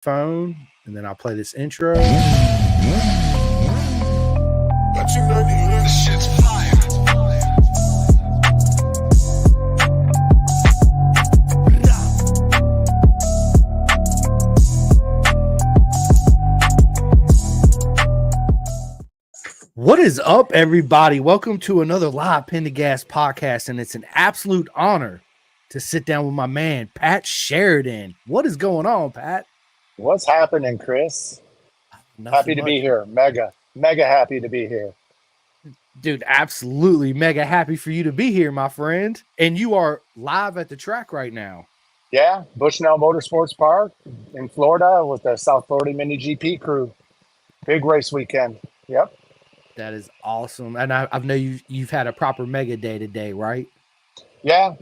phone, and then I'll play this intro. What is up, everybody? Welcome to another live Pin to Gas podcast, and it's an absolute honor to sit down with my man, Pat Sheridan. What is going on, Pat? What's happening, Chris? Happy to be here. Mega happy to be here. Dude, absolutely mega happy for you to be here, my friend. And you are live at the track right now. Yeah, Bushnell Motorsports Park in Florida with the South Florida Mini GP crew. Big race weekend. Yep. That is awesome. And I know you've had a proper mega day today, right? Yeah,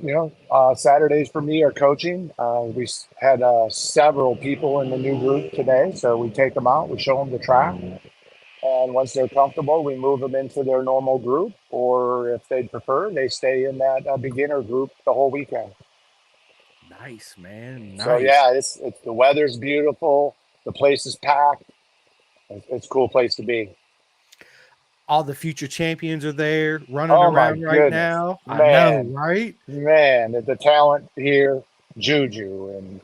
Saturdays for me are coaching. We had several people in the new group today, so we take them out, we show them the track, and once they're comfortable, we move them into their normal group, or if they'd prefer, they stay in that beginner group the whole weekend. Nice, man. Nice. So yeah, it's the weather's beautiful, the place is packed. It's a cool place to be. All the future champions are there running around right now. Man, I know, right? Man, the talent here, Juju, and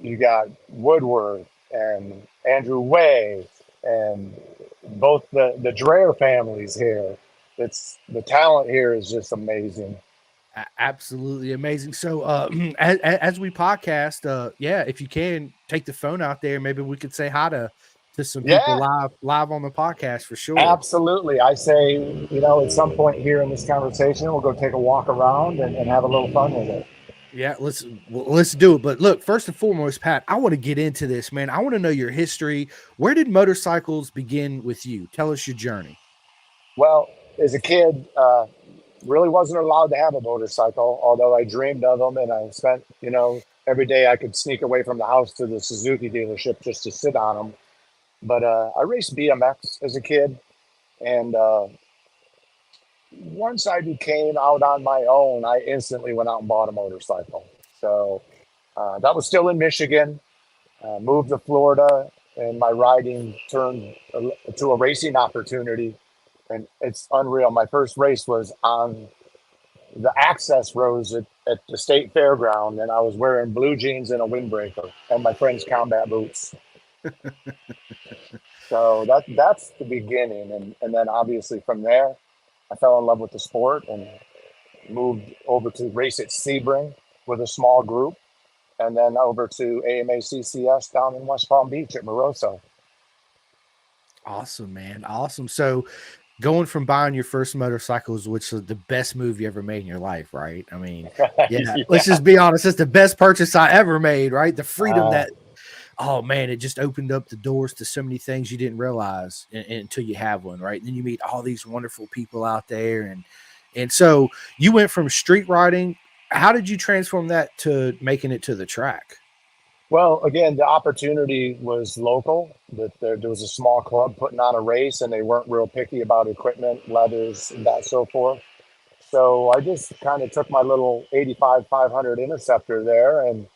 you got Woodward and Andrew Way, and both the Dreher families here. The talent here is just amazing. Absolutely amazing. So as we podcast, if you can take the phone out there, maybe we could say hi to some people live on the podcast for sure. Absolutely. I say, at some point here in this conversation, we'll go take a walk around and have a little fun with it. Yeah, let's do it. But look, first and foremost, Pat, I want to get into this, man. I want to know your history. Where did motorcycles begin with you? Tell us your journey. Well, as a kid, really wasn't allowed to have a motorcycle, although I dreamed of them, and I spent, every day I could sneak away from the house to the Suzuki dealership just to sit on them. But I raced BMX as a kid, and once I became out on my own, I instantly went out and bought a motorcycle. So that was still in Michigan, moved to Florida, and my riding turned to a racing opportunity, and it's unreal. My first race was on the access roads at the state fairground, and I was wearing blue jeans and a windbreaker and my friend's combat boots. So that's the beginning, and then obviously from there I fell in love with the sport and moved over to race at Sebring with a small group, and then over to AMA CCS down in West Palm Beach at Moroso. Awesome, man. Awesome. So going from buying your first motorcycles, which was the best move you ever made in your life, right? I mean, yeah. Let's just be honest, it's the best purchase I ever made, right? The freedom oh man, it just opened up the doors to so many things you didn't realize until you have one, right? And then you meet all these wonderful people out there. And so you went from street riding. How did you transform that to making it to the track? Well, again, the opportunity was local. That there was a small club putting on a race, and they weren't real picky about equipment, leathers, and that so forth. So I just kind of took my little 85 500 Interceptor there, and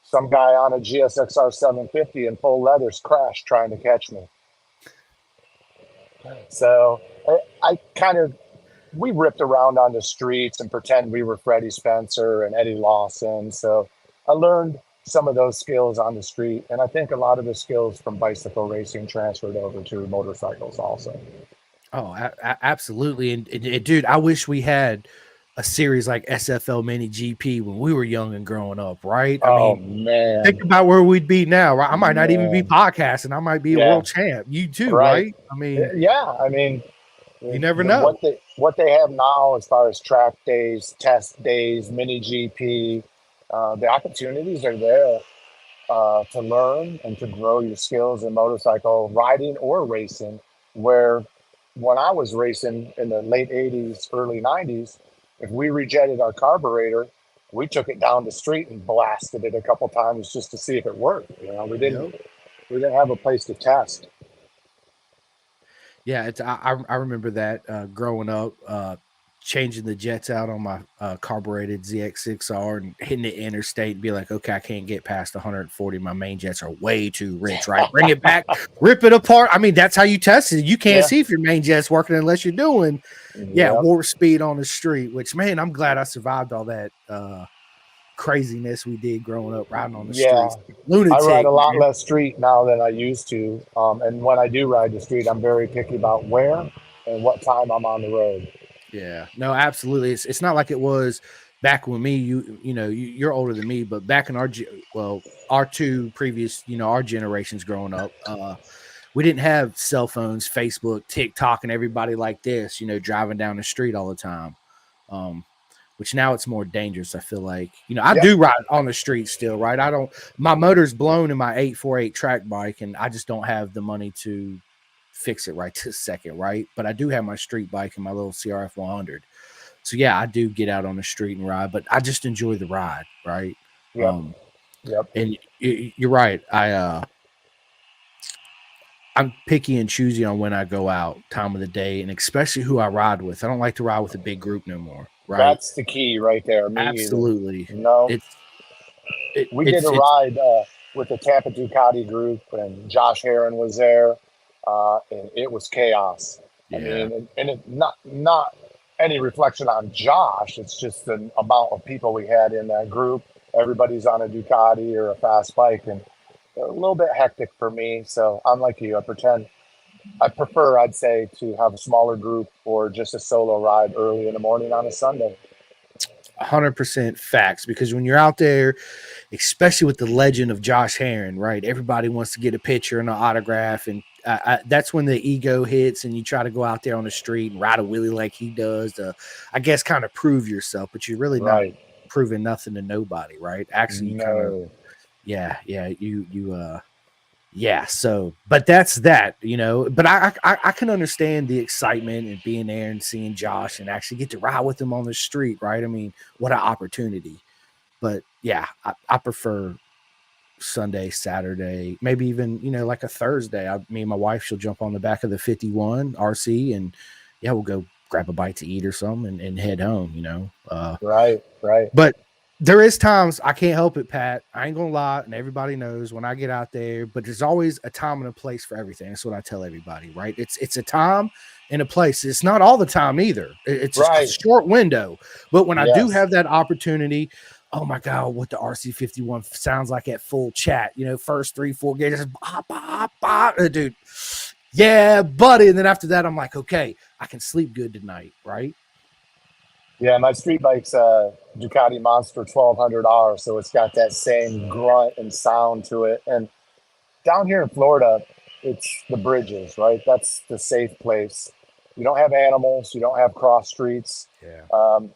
some guy on a GSXR 750 in full leathers crashed trying to catch me. So we ripped around on the streets and pretend we were Freddie Spencer and Eddie Lawson. So I learned some of those skills on the street, and I think a lot of the skills from bicycle racing transferred over to motorcycles also. Oh, absolutely. And dude, I wish we had a series like SFL Mini GP when we were young and growing up, right? I mean, man, think about where we'd be now, right? I might not even be podcasting. I might be a world champ. You too, right? I mean, you never know. What they have now as far as track days, test days, Mini GP, the opportunities are there to learn and to grow your skills in motorcycle riding or racing, where when I was racing in the late 80s, early 90s, if we rejected our carburetor, we took it down the street and blasted it a couple times just to see if it worked. We didn't have a place to test. Yeah, I remember that growing up. changing the jets out on my carbureted ZX6R and hitting the interstate and be like, okay, I can't get past 140. My main jets are way too rich, right? Bring it back, rip it apart. I mean, that's how you test it. You can't see if your main jet's working unless you're doing, warp speed on the street, which, man, I'm glad I survived all that craziness we did growing up riding on the streets. Lunatic. I ride a lot less street now than I used to. And when I do ride the street, I'm very picky about where and what time I'm on the road. Yeah, no, absolutely. It's not like it was back when me, you're older than me, but back in our two previous, our generations growing up, we didn't have cell phones, Facebook, TikTok, and everybody like this, driving down the street all the time. Which now it's more dangerous. I feel like, I do ride on the street still, right? My motor's blown in my 848 track bike, and I just don't have the money to fix it right this second, right? But I do have my street bike and my little CRF 100. So yeah, I do get out on the street and ride, but I just enjoy the ride, right? And you're right. I'm picky and choosy on when I go out, time of the day, and especially who I ride with. I don't like to ride with a big group no more. Right? That's the key right there. Me Absolutely. Either. No, we did a ride with the Tampa Ducati group, and Josh Herron was there, and it was chaos. Yeah. I mean, and it not any reflection on Josh. It's just the amount of people we had in that group. Everybody's on a Ducati or a fast bike, and a little bit hectic for me. So I'm like you. I prefer, I'd say, to have a smaller group or just a solo ride early in the morning on a Sunday. 100% facts, because when you're out there, especially with the legend of Josh Herron, right? Everybody wants to get a picture and an autograph, and that's when the ego hits, and you try to go out there on the street and ride a wheelie like he does to, I guess, kind of prove yourself, but you're really not proving nothing to nobody, right? Actually, you kind of, so, but that's that, but I can understand the excitement and being there and seeing Josh and actually get to ride with him on the street, right? I mean, what an opportunity. But yeah, I prefer Sunday, Saturday, maybe even, like a Thursday. Me and my wife, she'll jump on the back of the 51 RC and we'll go grab a bite to eat or something and head home, Right. But there is times I can't help it, Pat. I ain't gonna lie, and everybody knows when I get out there, but there's always a time and a place for everything. That's what I tell everybody, right? It's a time and a place. It's not all the time either. It's a short window. But when I do have that opportunity, oh my God, what the RC51 sounds like at full chat, first 3-4 gauges, dude. Yeah, buddy. And then after that, I'm like, okay, I can sleep good tonight, right? Yeah, my street bike's a Ducati Monster 1200R, so it's got that same grunt and sound to it. And down here in Florida, it's the bridges, right? That's the safe place. You don't have animals, you don't have cross streets. Yeah.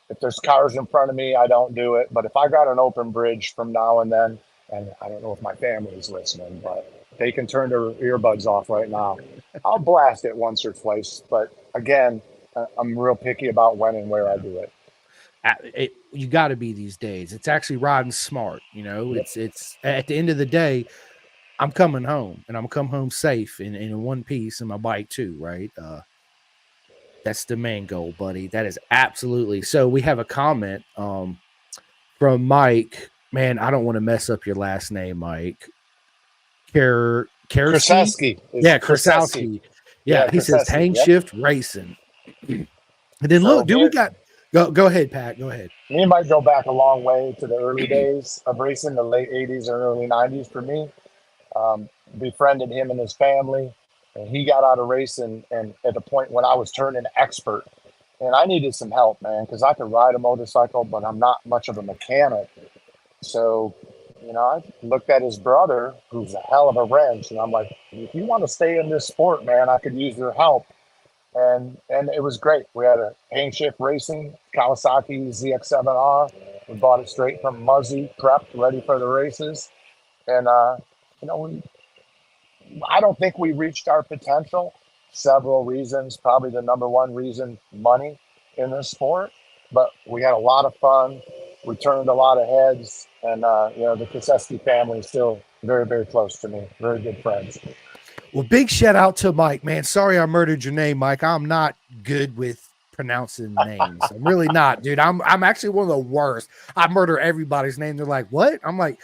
If there's cars in front of me, I don't do it. But if I got an open bridge from now and then, and I don't know if my family's listening, but they can turn their earbuds off right now, I'll blast it once or twice. But again, I'm real picky about when and where I do it. You got to be these days. It's actually riding smart. It's at the end of the day, I'm coming home and I'm come home safe and in one piece in my bike too, right? That's the main goal, buddy. That is absolutely. So we have a comment from Mike. Man, I don't want to mess up your last name, Mike. Krasowski. Yeah, Krasowski. Yeah, he says hang shift racing. And then look, we got go ahead, Pat. Go ahead. Me and Mike go back a long way to the early days of racing, the late 80s and early 90s for me. Befriended him and his family, and he got out of racing and at the point when I was turning expert. And I needed some help, man, because I could ride a motorcycle, but I'm not much of a mechanic. So, I looked at his brother, who's a hell of a wrench, and I'm like, if you want to stay in this sport, man, I could use your help. And it was great. We had a hang shift racing Kawasaki ZX7R. We bought it straight from Muzzy, prepped, ready for the races. And I don't think we reached our potential. Several reasons. Probably the number one reason, money in this sport. But we had a lot of fun. We turned a lot of heads. And the Krasowski family is still very, very close to me. Very good friends. Well, big shout out to Mike, man. Sorry I murdered your name, Mike. I'm not good with pronouncing names. I'm really not, dude. I'm actually one of the worst. I murder everybody's name. They're like, what? I'm like,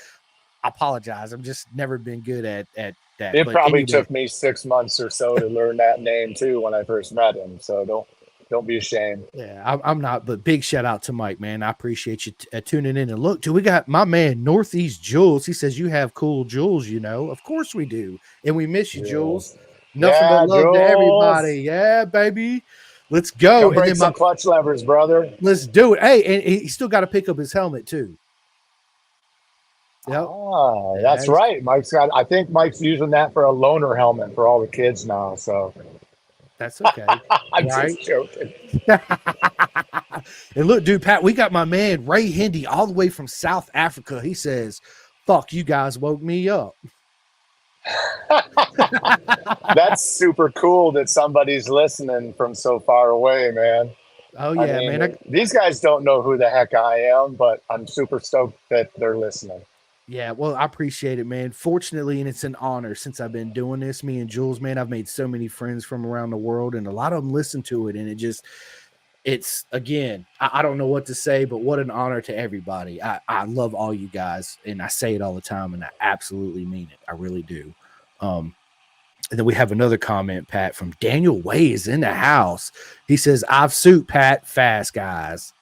I apologize. I've just never been good at that. It But probably anyway, took me 6 months or so to learn that name too when I first met him. So don't be ashamed. yeah, I'm not. But big shout out to Mike, man. I appreciate you tuning in. And look, dude, we got my man Northeast Jules. He says you have cool Jules. You know, of course we do, and we miss you, Jules. Yes. Nothing but Yeah, love to Jules. everybody. Yeah, baby. Let's go. Come And break then some clutch levers, brother. let's do it. Hey, and he still got to pick up his helmet too. Yep. Ah, Yeah, that's right. I think Mike's using that for a loaner helmet for all the kids now. So that's okay. I'm Right. just joking. And look, dude, Pat, we got my man Ray Hindy all the way from South Africa. He says, fuck, you guys woke me up. That's super cool that somebody's listening from so far away, man. Oh, I yeah, mean, man. these guys don't know who the heck I am, but I'm super stoked that they're listening. Yeah, well, I appreciate it, man. Fortunately, and it's an honor since I've been doing this, me and Jules, man, I've made so many friends from around the world, and a lot of them listen to it. And it's again, I don't know what to say, but what an honor to everybody. I love all you guys, and I say it all the time, and I absolutely mean it. I really do. And then we have another comment, Pat, from Daniel Way is in the house. He says, I've suit Pat fast, guys.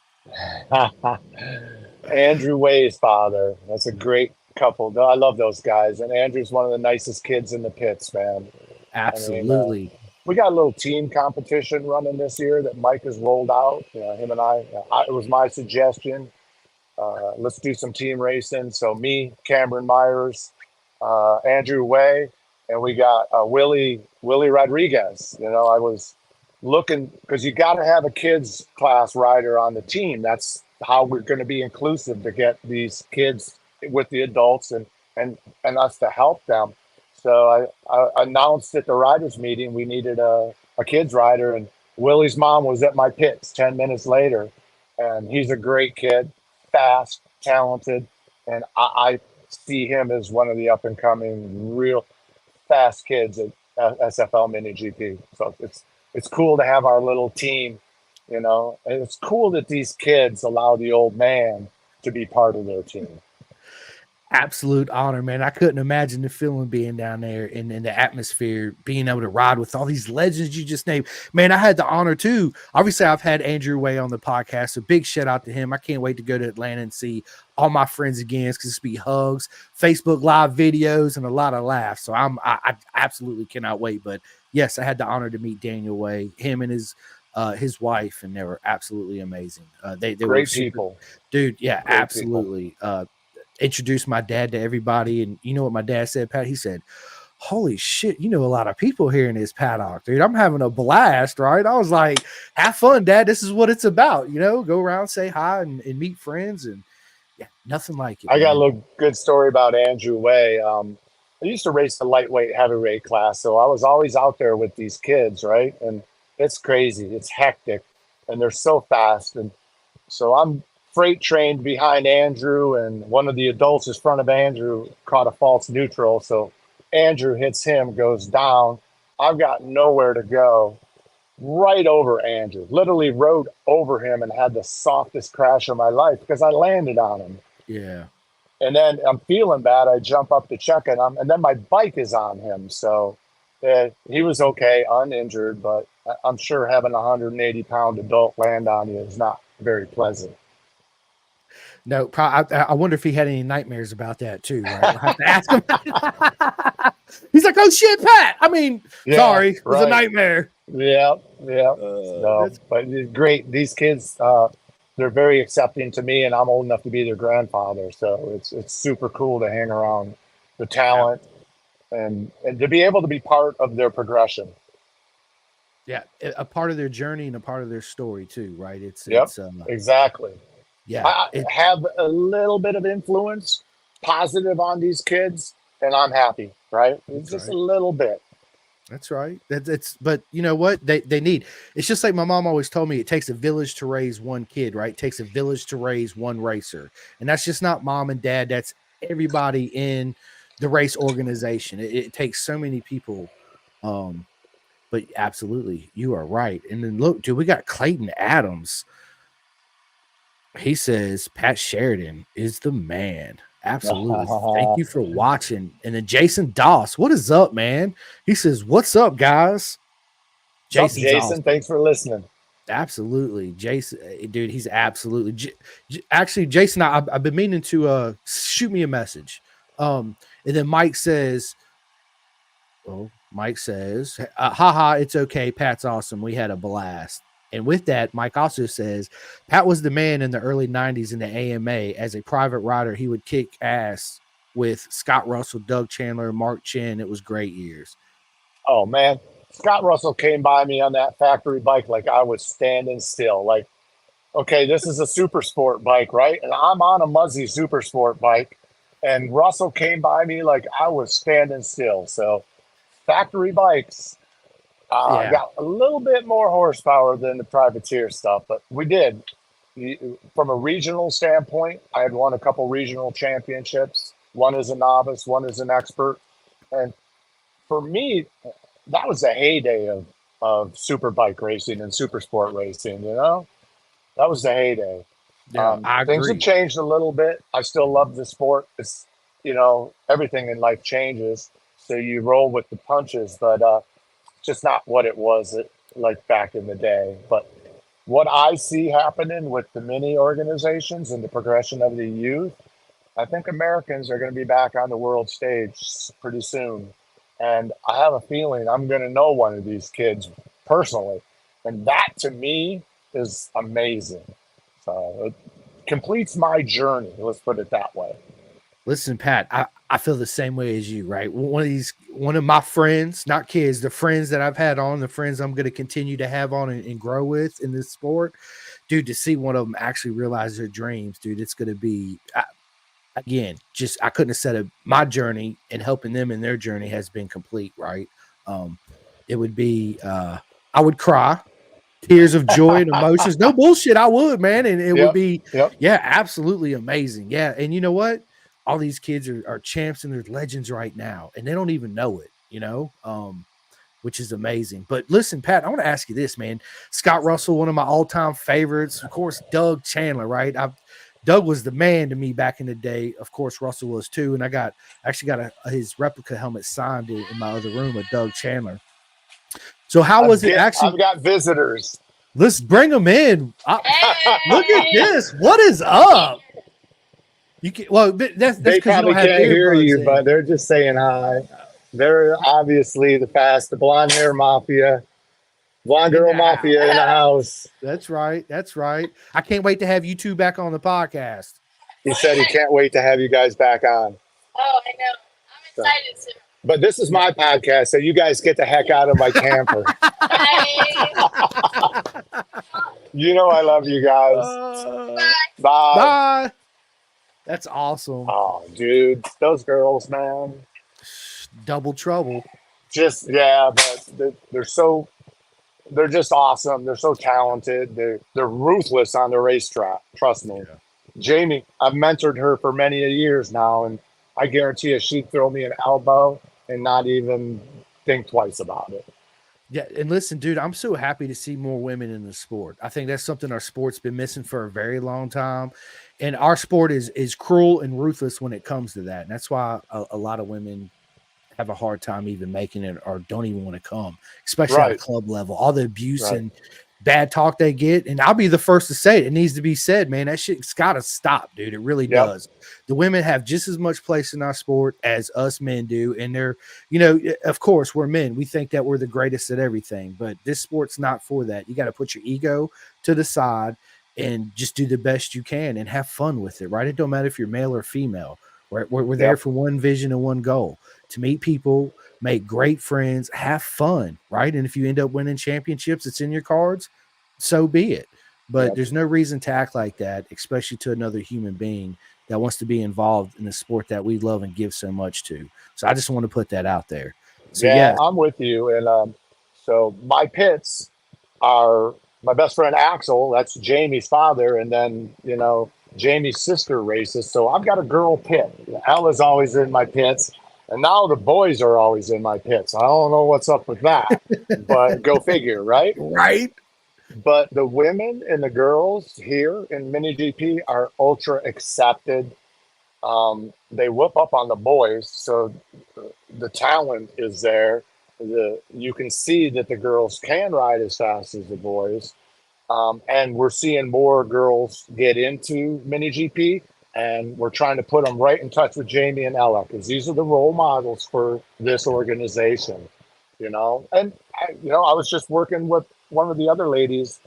Andrew Way's father. That's a great couple. I love those guys. And Andrew's one of the nicest kids in the pits, man. Absolutely. I mean, we got a little team competition running this year that Mike has rolled out. Him and I, it was my suggestion. Let's do some team racing. So me, Cameron Myers, Andrew Way, and we got Willie Rodriguez. I was looking because you got to have a kids class rider on the team. That's how we're going to be inclusive to get these kids with the adults and us to help them. So I announced at the riders meeting we needed a kids rider, and Willie's mom was at my pits 10 minutes later, and he's a great kid, fast, talented, and I see him as one of the up and coming real fast kids at SFL Mini GP. So it's cool to have our little team, and it's cool that these kids allow the old man to be part of their team. Absolute honor, man. I couldn't imagine the feeling being down there in the atmosphere, being able to ride with all these legends you just named. Man, I had the honor too. Obviously, I've had Andrew Way on the podcast, so big shout out to him. I can't wait to go to Atlanta and see all my friends again. It's going to be hugs, Facebook Live videos, and a lot of laughs. So I absolutely cannot wait. But yes, I had the honor to meet Daniel Way, him and his wife, and they were absolutely amazing. They Great were super, people, dude. Yeah, Great absolutely. Introduced my dad to everybody, and you know what my dad said, Pat? He said, holy shit, you know a lot of people here in this paddock, dude. I'm having a blast, right? I was like, have fun, Dad. This is what it's about, go around, say hi, and meet friends, and yeah, nothing like it. I got a little good story about Andrew Way. I used to race the lightweight heavyweight class, so I was always out there with these kids, right? And it's crazy, it's hectic, and they're so fast. And so I'm freight trained behind Andrew, and one of the adults in front of Andrew caught a false neutral. So Andrew hits him, goes down. I've got nowhere to go. Right over Andrew, literally rode over him and had the softest crash of my life because I landed on him. Yeah. And then I'm feeling bad. I jump up to check it, and then my bike is on him. So he was okay, uninjured, but I'm sure having a 180-pound adult land on you is not very pleasant. No, I wonder if he had any nightmares about that too. Right? We'll have to ask him. He's like, "Oh shit, Pat! I mean, sorry, it was a nightmare." Yeah. No, but it's great. These kids, they're very accepting to me, and I'm old enough to be their grandfather. So it's super cool to hang around the talent and to be able to be part of their progression. Yeah, a part of their journey and a part of their story too, right? It's exactly. Yeah, I have a little bit of influence, positive on these kids, and I'm happy, right? It's just a little bit. That's right. But you know what? They need. It's just like my mom always told me, it takes a village to raise one kid, right? It takes a village to raise one racer. And that's just not mom and dad. That's everybody in the race organization. It takes so many people But absolutely, you are right. And then look, dude, we got Clayton Adams. He says Pat Sheridan is the man. Absolutely. Thank you for watching. And then Jason Doss, what is up, man? He says, "What's up, guys?" What's up, Jason's Jason? awesome. Thanks for listening. Absolutely, Jason, dude, he's absolutely. Actually, Jason, I've been meaning to shoot me a message. And then Mike says, haha, it's okay. Pat's awesome. We had a blast. And with that, Mike also says, Pat was the man in the early 90s in the AMA. As a private rider, he would kick ass with Scott Russell, Doug Chandler, Mark Chin. It was great years. Oh, man. Scott Russell came by me on that factory bike like I was standing still. Like, okay, this is a super sport bike, right? And I'm on a Muzzy super sport bike. And Russell came by me like I was standing still. So factory bikes got a little bit more horsepower than the privateer stuff, but we did. From a regional standpoint, I had won a couple regional championships, one as a novice, one as an expert. And for me, that was the heyday of super bike racing and super sport racing, you know? That was the heyday. Yeah, I Things agree. have changed a little bit. I still love the sport. It's, everything in life changes. So you roll with the punches, but just not what it was like back in the day. But what I see happening with the mini organizations and the progression of the youth, I think Americans are going to be back on the world stage pretty soon. And I have a feeling I'm going to know one of these kids personally. And that to me is amazing. So it completes my journey. Let's put it that way. Listen, Pat, I feel the same way as you, right? One of my friends, not kids, the friends that I've had on, the friends I'm going to continue to have on and grow with in this sport, dude, to see one of them actually realize their dreams, dude, it's going to be, again, just, I couldn't have said it. My journey and helping them in their journey has been complete, right? It would be, I would cry. Tears of joy and emotions. No bullshit. I would, man. And it would be, yeah, absolutely amazing. Yeah. And you know what? All these kids are champs and they're legends right now, and they don't even know it, which is amazing. But listen, Pat, I want to ask you this, man. Scott Russell, one of my all-time favorites. Of course, Doug Chandler, right? Doug was the man to me back in the day. Of course, Russell was too. And I actually got his replica helmet signed in my other room with Doug Chandler. So how was it actually? I've got visitors. Let's bring them in. Look at this. What is up? You can, well, that's they probably can't hear you, but they're just saying hi. They're obviously the blonde hair mafia, blonde girl mafia in the house. That's right. That's right. I can't wait to have you two back on the podcast. He said he can't wait to have you guys back on. Oh, I know. I'm excited to. But this is my podcast, so you guys get the heck out of my camper. You know I love you guys. Bye. Bye. That's awesome. Oh, dude, those girls, man. Double trouble. But they're just awesome. They're so talented. They're ruthless on the racetrack. Trust me. Yeah. Jamie, I've mentored her for many years now, and I guarantee you she'd throw me an elbow and not even think twice about it. Yeah, and listen, dude, I'm so happy to see more women in the sport. I think that's something our sport's been missing for a very long time. And our sport is cruel and ruthless when it comes to that. And that's why a lot of women have a hard time even making it or don't even want to come, especially at a club level. All the abuse and bad talk they get. And I'll be the first to say it. It needs to be said, man. That shit's got to stop, dude. It really does. The women have just as much place in our sport as us men do. And they're, of course, we're men. We think that we're the greatest at everything. But this sport's not for that. You got to put your ego to the side and just do the best you can and have fun with it, right? It don't matter if you're male or female. We're there for one vision and one goal, to meet people, make great friends, have fun, right? And if you end up winning championships, it's in your cards, so be it. But there's no reason to act like that, especially to another human being that wants to be involved in the sport that we love and give so much to. So I just want to put that out there. So, I'm with you. And so my pits are my best friend Axel, that's Jamie's father, and then, Jamie's sister races. So I've got a girl pit. Ella's always in my pits. And now the boys are always in my pits. I don't know what's up with that, but go figure, right? Right? But the women and the girls here in mini GP are ultra accepted. They whoop up on the boys, so the talent is there. You can see that the girls can ride as fast as the boys, and we're seeing more girls get into mini GP, and we're trying to put them right in touch with Jamie and Ella because these are the role models for this organization, you know. And I was just working with one of the other ladies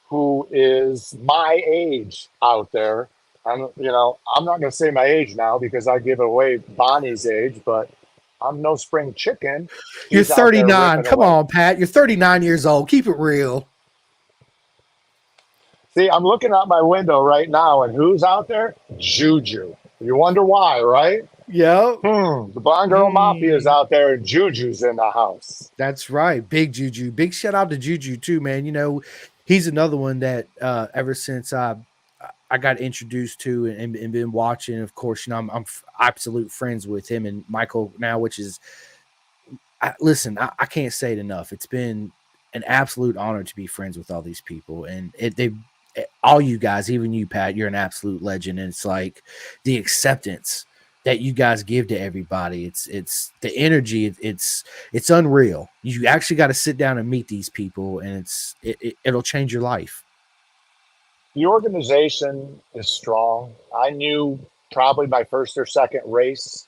who is my age out there. I'm not going to say my age now because I give away Bonnie's age, but I'm no spring chicken. You're She's out there 39. ripping Come away. on, Pat. You're 39 years old. Keep it real. See, I'm looking out my window right now, and who's out there? Juju. You wonder why, right? Yep. The Blonde Girl Mafia is out there, and Juju's in the house. That's right. Big Juju. Big shout out to Juju too, man. You know, he's another one that ever since I got introduced to and been watching, of course, you know, I'm absolute friends with him and Michael now, which is listen, I can't say it enough. It's been an absolute honor to be friends with all these people, and all you guys, even you, Pat, you're an absolute legend. And it's like the acceptance that you guys give to everybody. It's the energy. It's unreal. You actually got to sit down and meet these people, and it'll change your life. The organization is strong. I knew probably my first or second race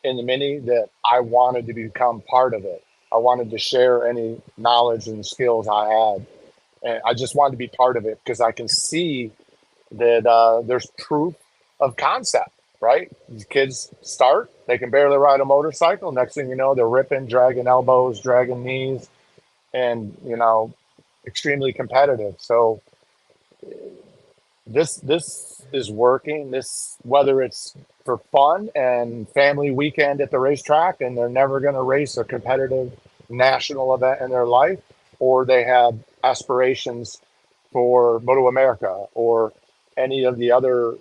in the mini that I wanted to become part of it. I wanted to share any knowledge and skills I had. And I just wanted to be part of it because I can see that there's proof of concept, right? These kids start, they can barely ride a motorcycle. Next thing you know, they're ripping, dragging elbows, dragging knees, and, extremely competitive. So this is working. Whether it's for fun and family weekend at the racetrack, and they're never going to race a competitive national event in their life, or they have aspirations for Moto America or any of the other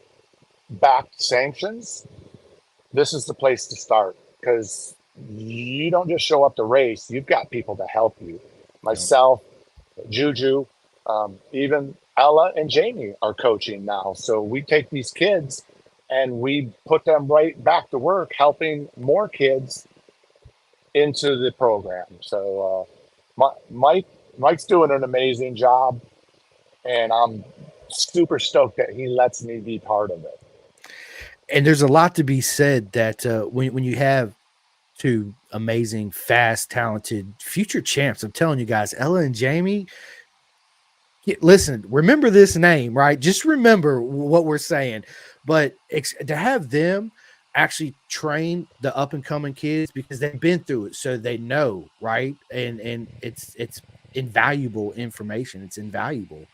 backed sanctions, this is the place to start because you don't just show up to race. You've got people to help you. Myself, Juju, even Ella and Jamie are coaching now. So we take these kids and we put them right back to work, helping more kids into the program. So Mike's doing an amazing job, and I'm super stoked that he lets me be part of it. And there's a lot to be said that when you have two amazing, fast, talented future champs, I'm telling you guys, Ella and Jamie, listen, remember this name, right? Just remember what we're saying. But to have them actually train the up and coming kids because they've been through it, so they know, right? And it's invaluable information. It's invaluable.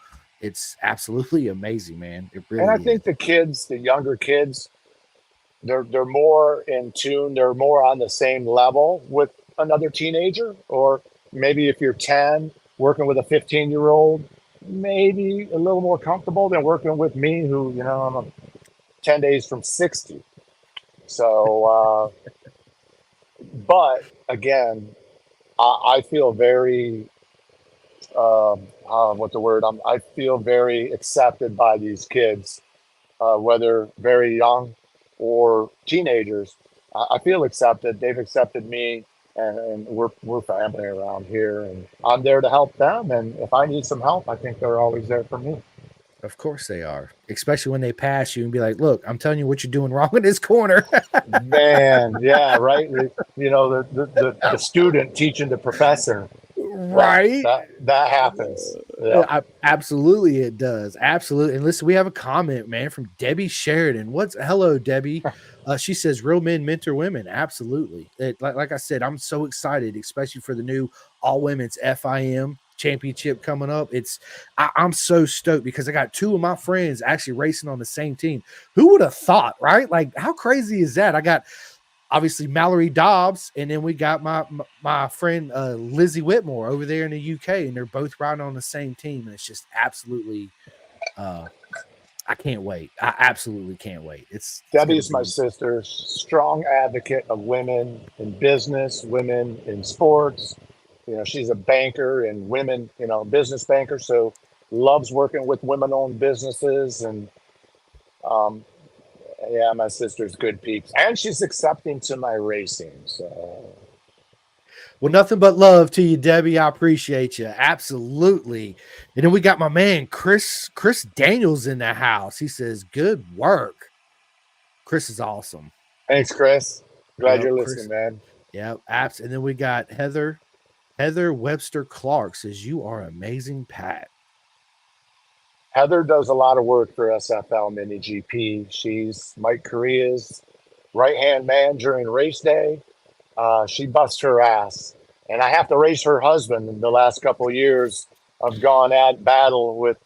It's absolutely amazing, man. It really and I think the younger kids, they're more in tune. They're more on the same level with another teenager, or maybe if you're 10, working with a 15-year-old, maybe a little more comfortable than working with me, who I'm 10 days from 60. So, but again, I feel very, what's the word? I feel very accepted by these kids, whether very young or teenagers. I feel accepted. They've accepted me, and we're family around here, and I'm there to help them. And if I need some help, I think they're always there for me. Of course they are, especially when they pass you and be like, "Look, I'm telling you what you're doing wrong in this corner." Man, yeah, right. The student teaching the professor, right? That happens. Yeah. Absolutely, it does. Absolutely. And listen, we have a comment, man, from Debbie Sheridan. Hello, Debbie. She says, "Real men mentor women." Absolutely. Like I said, I'm so excited, especially for the new all women's FIM championship coming up. I'm so stoked because I got two of my friends actually racing on the same team. Who would have thought, right? Like, how crazy is that? I got obviously Mallory Dobbs, and then we got my friend Lizzie Whitmore over there in the UK, and they're both riding on the same team, and it's just absolutely I can't wait. I absolutely can't wait. It's going to Debbie's my be. sister, strong advocate of women in business, women in sports. She's a banker and women, business banker. So loves working with women-owned businesses. And um, yeah, my sister's good peeps. And she's accepting to my racing. So Well, nothing but love to you, Debbie. I appreciate you. Absolutely. And then we got my man, Chris Daniels in the house. He says, good work. Chris is awesome. thanks, Chris. Glad Yep, you're Chris. listening, man. Yep, apps. And then we got Heather Webster Clark says, you are amazing, Pat. Heather does a lot of work for SFL Mini GP. She's Mike Correa's right-hand man during race day. She busts her ass, and I have to race her husband. In the last couple of years, I've gone at battle with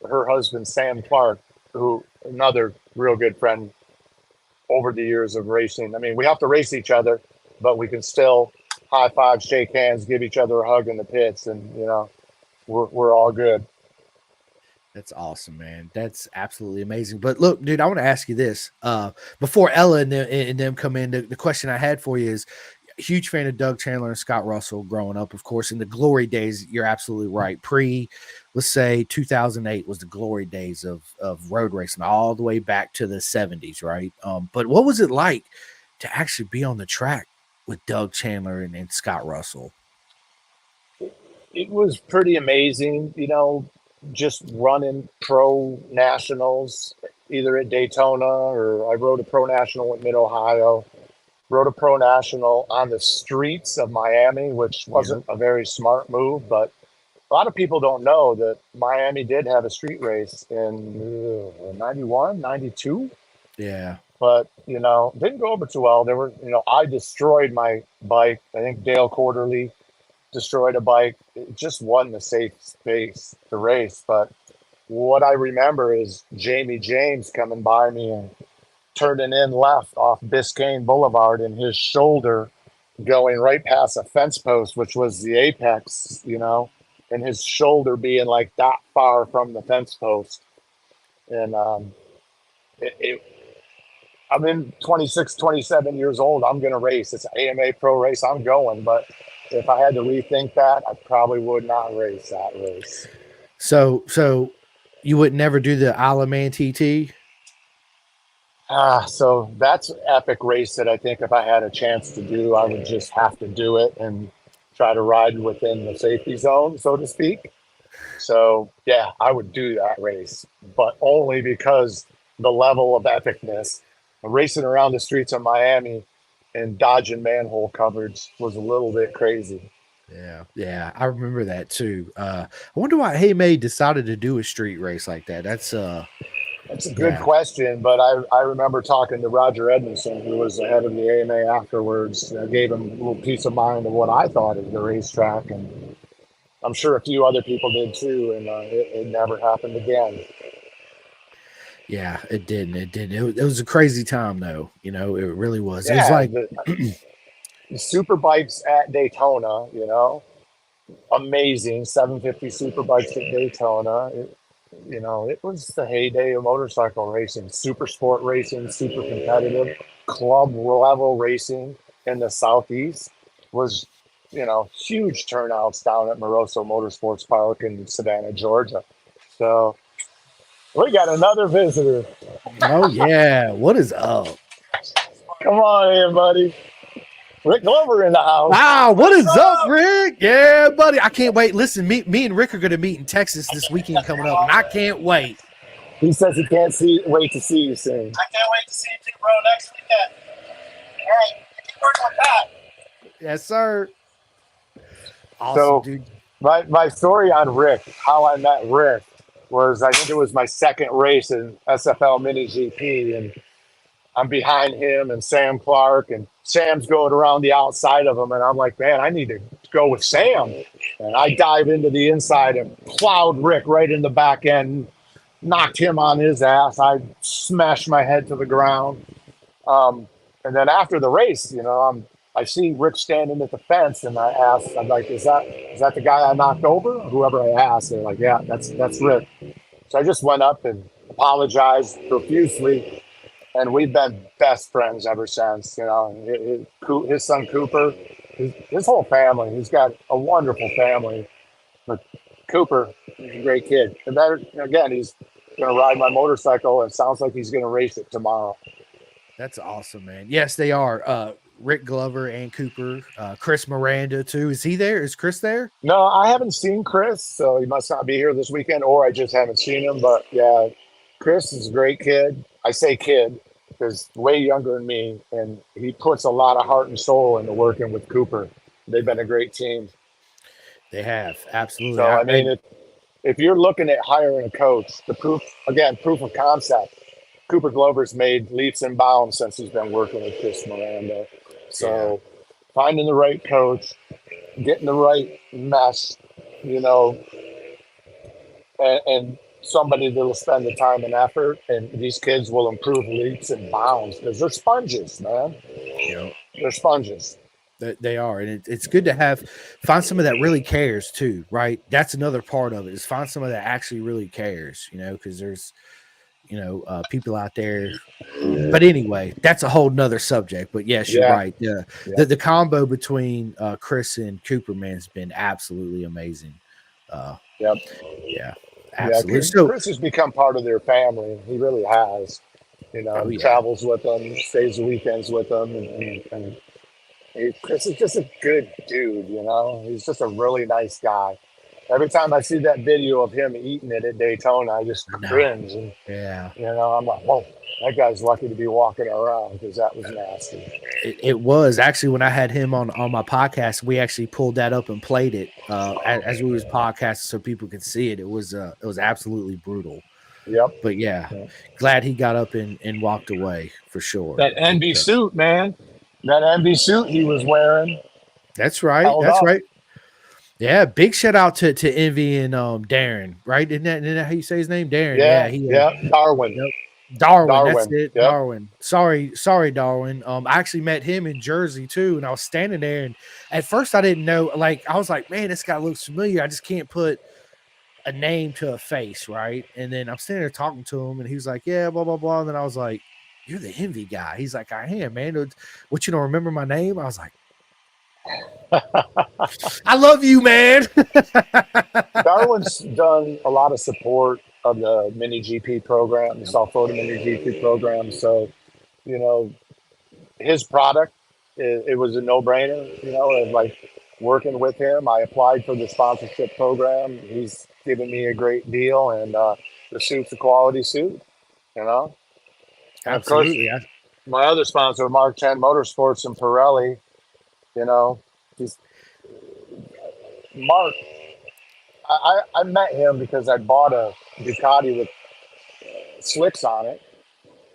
her husband Sam Clark, who another real good friend over the years of racing. I mean, we have to race each other, but we can still high five, shake hands, give each other a hug in the pits, and we're all good. That's awesome, man. That's absolutely amazing. But look, dude, I want to ask you this. Before Ella and them come in, the question I had for you is, huge fan of Doug Chandler and Scott Russell growing up, of course, in the glory days. You're absolutely right. Let's say 2008 was the glory days of road racing, all the way back to the 70s, right? But what was it like to actually be on the track with Doug Chandler and Scott Russell? It was pretty amazing, just running pro nationals, either at Daytona or I rode a pro national at Mid Ohio. Rode a pro national on the streets of Miami, which wasn't a very smart move, but a lot of people don't know that Miami did have a street race in 91, 92. Yeah. But, didn't go over too well. There were, I destroyed my bike. I think Dale Quarterly destroyed a bike. It just wasn't a safe space to race. But what I remember is Jamie James coming by me and turning in left off Biscayne Boulevard, and his shoulder going right past a fence post, which was the apex, and his shoulder being like that far from the fence post. And I'm in 26, 27 years old. I'm going to race. It's an AMA pro race. I'm going. But if I had to rethink that, I probably would not race that race. So you would never do the Isle of Man TT? So that's an epic race that I think if I had a chance to do, I would just have to do it and try to ride within the safety zone, so to speak. So, yeah, I would do that race, but only because the level of epicness, racing around the streets of Miami and dodging manhole coverage was a little bit crazy. Yeah, I remember that too. I wonder why May decided to do a street race like that. That's a good question, but I remember talking to Roger Edmondson, who was the head of the AMA afterwards. I gave him a little peace of mind of what I thought of the racetrack, and I'm sure a few other people did too, and it never happened again. Yeah, it didn't. It was a crazy time, though. It really was. Yeah, it was like the super bikes at Daytona, amazing 750 super bikes at Daytona. It was the heyday of motorcycle racing, super sport racing, super competitive, club level racing in the Southeast was, huge turnouts down at Moroso Motorsports Park in Savannah, Georgia. So we got another visitor. Oh, yeah. What is up? Come on in, buddy. Rick Glover in the house. Wow, what is up, Rick? Yeah, buddy. I can't wait. Listen, me and Rick are going to meet in Texas this weekend coming up, and I can't wait. He says he can't wait to see you soon. I can't wait to see you too, bro, next weekend. All right, keep working with Pat. Yes, sir. Awesome, So, dude. My story on Rick, how I met Rick, was I think it was my second race in SFL Mini GP, and I'm behind him and Sam Clark, and Sam's going around the outside of him, and I'm like, man, I need to go with Sam. And I dive into the inside and plowed Rick right in the back end, knocked him on his ass. I smashed my head to the ground. And then after the race, I see Rick standing at the fence, and I'm like, is that the guy I knocked over? Whoever I asked, they're like, yeah, that's Rick. So I just went up and apologized profusely, and we've been best friends ever since. You know, his son Cooper, his whole family. He's got a wonderful family. But Cooper, he's a great kid. And that, again, he's going to ride my motorcycle, and sounds like he's going to race it tomorrow. That's awesome, man. Yes, they are. Rick Glover and Cooper, Chris Miranda too. Is he there? Is Chris there? No, I haven't seen Chris, so he must not be here this weekend, or I just haven't seen him. But yeah, Chris is a great kid. I say kid because way younger than me, and he puts a lot of heart and soul into working with Cooper. They've been a great team. They have, absolutely. So I mean, if you're looking at hiring a coach, the proof of concept. Cooper Glover's made leaps and bounds since he's been working with Chris Miranda. So finding the right coach, getting the right mesh, you know, and somebody that'll spend the time and effort, and these kids will improve leaps and bounds because they're sponges, man. Yep. They're sponges. They are, and it's good to find someone that really cares too, right? That's another part of it, is find someone that actually really cares, you know, because there's, you know, people out there. But anyway, that's a whole nother subject. But yes, you're right. The combo between Chris and Cooper, man, has been absolutely amazing. Yeah, absolutely. Yeah, Chris has become part of their family. He really has. You know, travels with them, stays the weekends with them, and Chris is just a good dude. You know, he's just a really nice guy. Every time I see that video of him eating it at Daytona, I just cringe. And, you know, I'm like, whoa, that guy's lucky to be walking around, because that was nasty. It was actually, when I had him on my podcast, we actually pulled that up and played it as we was podcasting so people could see it. It was absolutely brutal. Yep. But glad he got up and walked away for sure. That NB suit, man. That NB suit he was wearing. That's right. That's right. Yeah, big shout out to Envy and Darren, right? Isn't that how you say his name? Darren. Darwin. Yep. Darwin, that's it. Yep. Darwin. Sorry, Darwin. I actually met him in Jersey too, and I was standing there, and at first I didn't know, like, I was like, man, this guy looks familiar. I just can't put a name to a face, right? And then I'm standing there talking to him, and he was like, yeah, blah, blah, blah. And then I was like, you're the Envy guy. He's like, I am, man. What, you don't remember my name? I was like, I love you, man. Darwin's done a lot of support of the mini GP program, the South Florida mini GP program. So, you know, his product, it was a no-brainer. You know, like working with him, I applied for the sponsorship program. He's given me a great deal, and the suit's a quality suit. You know, absolutely. Of course, my other sponsor, Mark 10 Motorsports in Pirelli. You know, Mark, I met him because I bought a Ducati with slicks on it,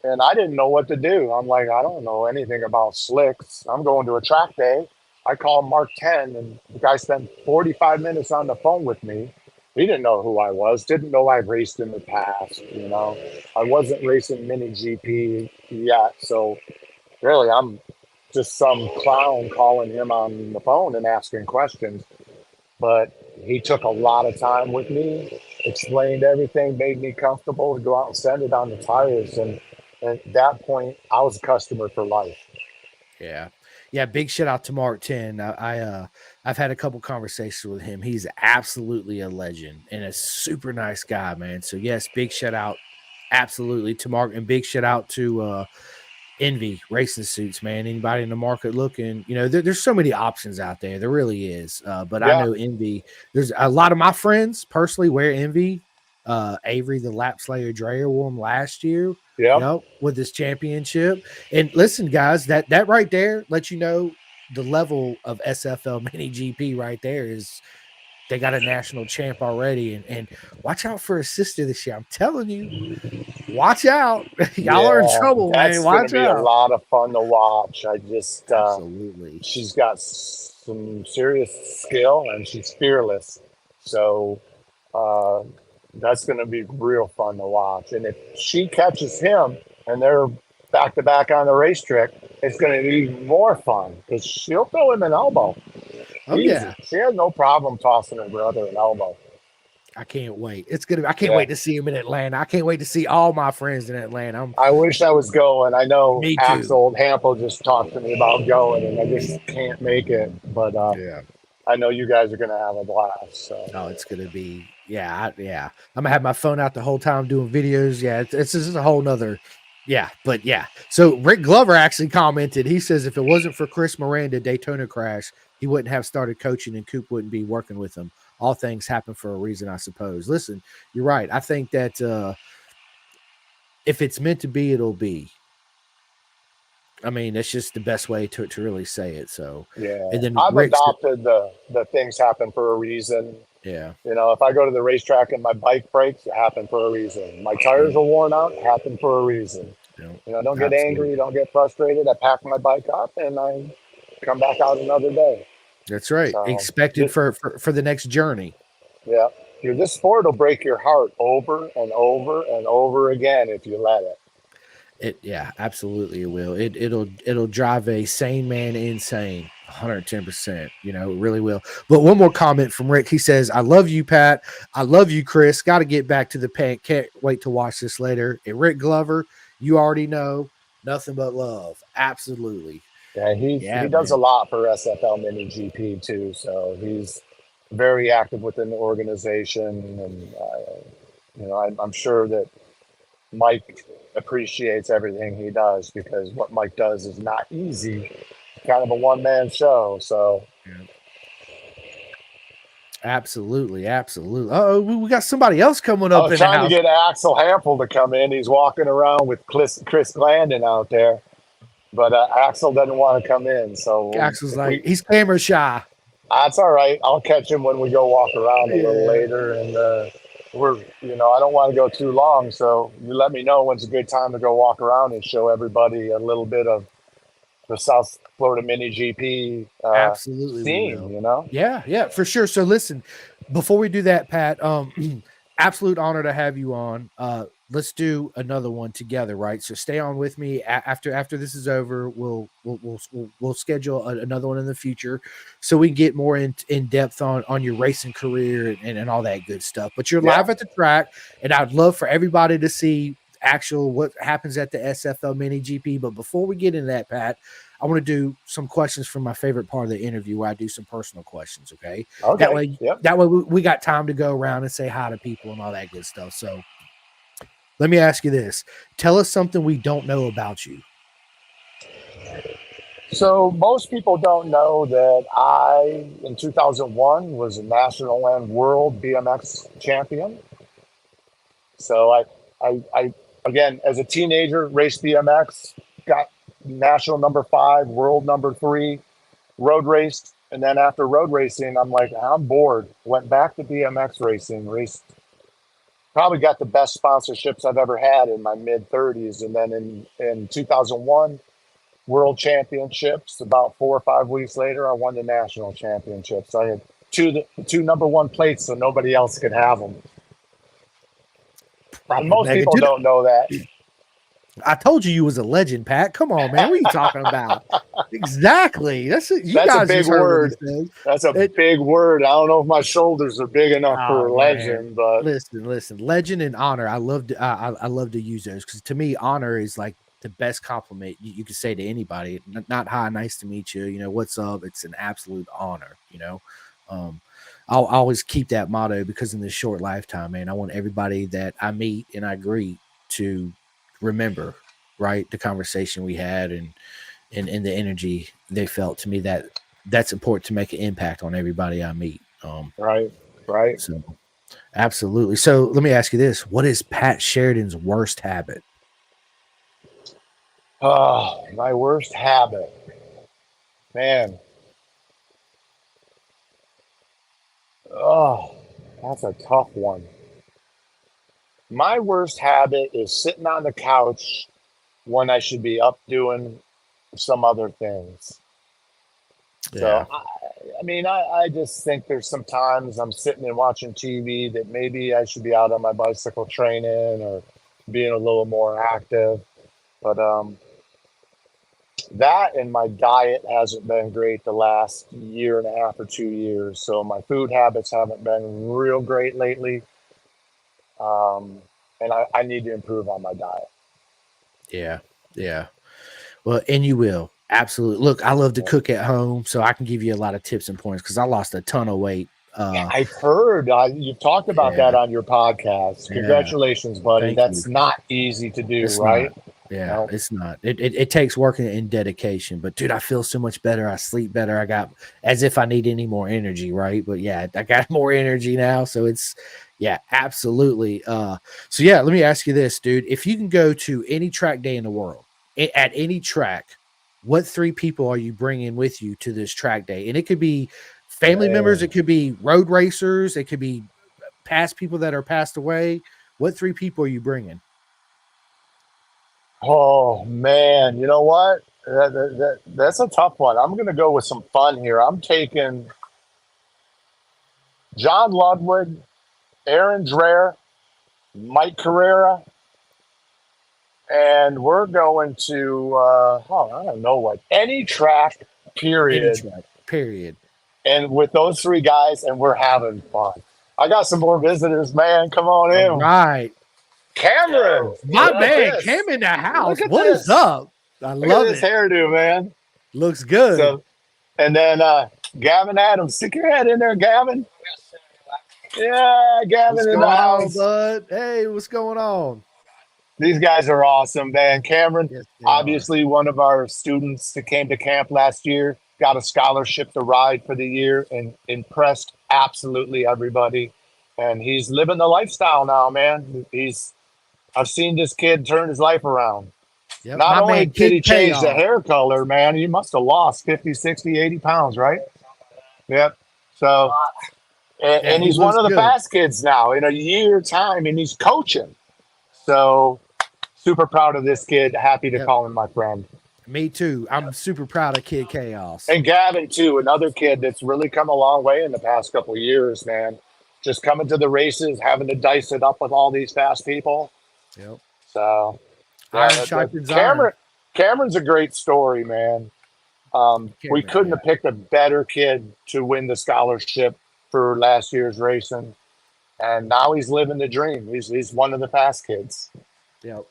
and I didn't know what to do. I'm like, I don't know anything about slicks. I'm going to a track day. I called Mark 10, and the guy spent 45 minutes on the phone with me. He didn't know who I was, didn't know I'd raced in the past. You know, I wasn't racing mini GP yet, so really I'm just some clown calling him on the phone and asking questions. But he took a lot of time with me, explained everything, made me comfortable to go out and send it on the tires. And at that point, I was a customer for life. Yeah. Big shout out to Mark 10. I've had a couple conversations with him. He's absolutely a legend and a super nice guy, man. So yes, big shout out absolutely to Mark, and big shout out to Envy Racing Suits, man. Anybody in the market looking, you know, there's so many options out there. There really is. But I know Envy. There's a lot of my friends personally wear Envy. Avery, the Lap Slayer Dreyer, wore them last year. With his championship. And listen, guys, that right there lets you know the level of SFL Mini GP right there is. They got a national champ already, and watch out for his sister this year. I'm telling you, watch out. Y'all are in trouble, man. Watch out. It's going to be a lot of fun to watch. I just absolutely. She's got some serious skill, and she's fearless. So that's going to be real fun to watch. And if she catches him and they're back to back on the racetrack, it's going to be even more fun because she'll throw him an elbow. Oh, yeah. She has no problem tossing her brother an elbow. I can't wait. I can't wait to see him in Atlanta. I can't wait to see all my friends in Atlanta. I wish I was going. I know Me too. Axel Hampel just talked to me about going, and I just can't make it. But Yeah. I know you guys are going to have a blast. So. Oh, it's gonna be I'm gonna have my phone out the whole time doing videos. Yeah, it's just a whole nother. Yeah, but yeah. So Rick Glover actually commented. He says if it wasn't for Chris Miranda Daytona crash, he wouldn't have started coaching, and Coop wouldn't be working with him. All things happen for a reason, I suppose. Listen, you're right. I think that if it's meant to be, it'll be. I mean, that's just the best way to really say it. So yeah, and then I've Rick, adopted the things happen for a reason. yeah, You know, if I go to the racetrack and my bike breaks, it happened for a reason. My tires are worn out, it happened for a reason. You know, don't get angry, don't get frustrated. I pack my bike up and I come back out another day. That's right. So, expected for the next journey. Yeah. This sport will break your heart over and over and over again if you let it. Absolutely it will. It'll drive a sane man insane. 110%. You know, it really will. But one more comment from Rick. He says, I love you, Pat. I love you, Chris. Got to get back to the pen. Can't wait to watch this later. And Rick Glover, you already know, nothing but love. Absolutely. Yeah, he does a lot for SFL Mini GP too. So he's very active within the organization. And, you know, I'm sure that Mike appreciates everything he does because what Mike does is not easy. Kind of a one-man show. So absolutely. Oh, we got somebody else coming up. I was trying to get Axel Hampel to come in. He's walking around with Chris Glandon out there, but Axel doesn't want to come in. So Axel's like he's camera shy. That's all right. I'll catch him when we go walk around a little later, and I don't want to go too long. So you let me know when's a good time to go walk around and show everybody a little bit of the South Florida Mini GP absolutely scene, you know? Yeah, for sure. So listen, before we do that, Pat, absolute honor to have you on. Let's do another one together, right? So stay on with me. After this is over, we'll schedule another one in the future, so we can get more in depth on your racing career and all that good stuff. But you're live at the track, and I'd love for everybody to see what happens at the SFL Mini GP. But before we get into that, Pat, I want to do some questions from my favorite part of the interview where I do some personal questions. Okay. That way we got time to go around and say hi to people and all that good stuff. So let me ask you this. Tell us something we don't know about you. So most people don't know that I, in 2001, was a national and world BMX champion. So I again, as a teenager, raced BMX, got national number 5, world number 3, road raced. And then after road racing, I'm like, I'm bored. Went back to BMX racing, raced, probably got the best sponsorships I've ever had in my mid 30s. And then in 2001, world championships, about 4 or 5 weeks later, I won the national championships. I had two number 1 plates, so nobody else could have them. And most people don't know that. I told you was a legend, Pat. Come on, man. What are you talking about? Exactly. That's a big word. That's a big word. I don't know if my shoulders are big enough for legend, but listen, legend and honor. I love to use those because to me, honor is like the best compliment you can say to anybody. Not hi, nice to meet you. You know, what's up? It's an absolute honor. You know, I'll always keep that motto because in this short lifetime, man, I want everybody that I meet and I greet to remember, right, the conversation we had and the energy they felt. To me, that's important to make an impact on everybody I meet. Right. So, absolutely. So, let me ask you this: what is Pat Sheridan's worst habit? Oh, my worst habit, man. Oh, that's a tough one. My worst habit is sitting on the couch when I should be up doing some other things. Yeah. So, I just think there's some times I'm sitting and watching TV that maybe I should be out on my bicycle training or being a little more active. But That and my diet hasn't been great the last year and a half or 2 years. So my food habits haven't been real great lately. Um, and I need to improve on my diet. Yeah. Yeah. Well, and you will. Absolutely. Look, I love to Yeah. cook at home, so I can give you a lot of tips and points because I lost a ton of weight. I've heard you've talked about that Yeah. on your podcast. Yeah. Congratulations, buddy. Thank That's you. not easy to do, It's right? not. Yeah, No. it's not. It takes work and dedication. But dude, I feel so much better. I sleep better. I got as if I need any more energy, right? But yeah, I got more energy now. So it's absolutely. So yeah, let me ask you this, dude. If you can go to any track day in the world, at any track, what 3 people are you bringing with you to this track day? And it could be family members, it could be road racers, it could be past people that are passed away. What 3 people are you bringing? Oh man, you know what? That's a tough one. I'm going to go with some fun here. I'm taking John Ludwig, Aaron Dreher, Mike Carrera, and we're going to I don't know what any track Any period, track, period. and with those 3 guys, and we're having fun. I got some more visitors, man. Come on All in, right. Cameron. My Look at man this. came in the house. Look at What is this. up? I Look love at this it. hairdo, man. Looks good. So, and then Gavin Adams, stick your head in there, Gavin. Yeah, What's Gavin in going the on, house. bud? Hey, what's going on? These guys are awesome, man. Cameron, Yes, they are. obviously one of our students that came to camp last year, got a scholarship to ride for the year and impressed absolutely everybody. And he's living the lifestyle now, man. I've seen this kid turn his life around. Yep. Not My only man, did Kid he change the Chaos. hair color, man, he must have lost 50, 60, 80 pounds, right? Yep. So, and, Yeah, and he he's one looks of the good. fast kids now in a year time, and he's coaching. So, super proud of this kid. Happy to Yep. call him my friend. Me too. I'm super proud of Kid Chaos. And Gavin, too, another kid that's really come a long way in the past couple of years, man. Just coming to the races, having to dice it up with all these fast people. Yep. So, Iron sharpens iron. Cameron's a great story, man. We Cameron, couldn't yeah. have picked a better kid to win the scholarship for last year's racing. And now he's living the dream. He's one of the fast kids. Yep.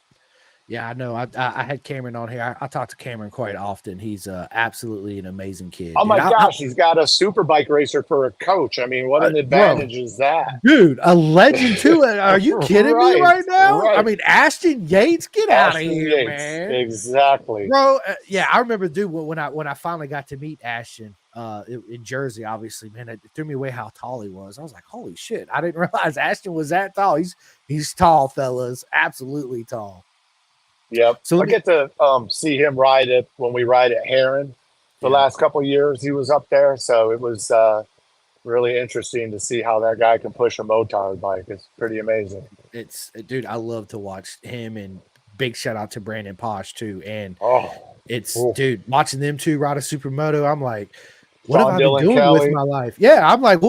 Yeah, I know. I had Cameron on here. I talk to Cameron quite often. He's absolutely an amazing kid. Oh dude. my gosh, he's got a super bike racer for a coach. I mean, what an advantage is that? Dude, a legend too. Are you kidding me right now? right. I mean, Ashton Yates, get out of Ashton here, Yates, man. exactly. Bro, yeah, I remember, dude, when I finally got to meet Ashton in Jersey, obviously, man, it threw me away how tall he was. I was like, holy shit, I didn't realize Ashton was that tall. He's tall, fellas, absolutely tall. Yep. So I get to see him ride it when we ride at Heron. The last couple of years he was up there, so it was really interesting to see how that guy can push a motard bike. It's pretty amazing. Dude, I love to watch him, and big shout out to Brandon Posh too. And dude, watching them two ride a supermoto, I'm like, what have I been doing with my life? Yeah, I'm like,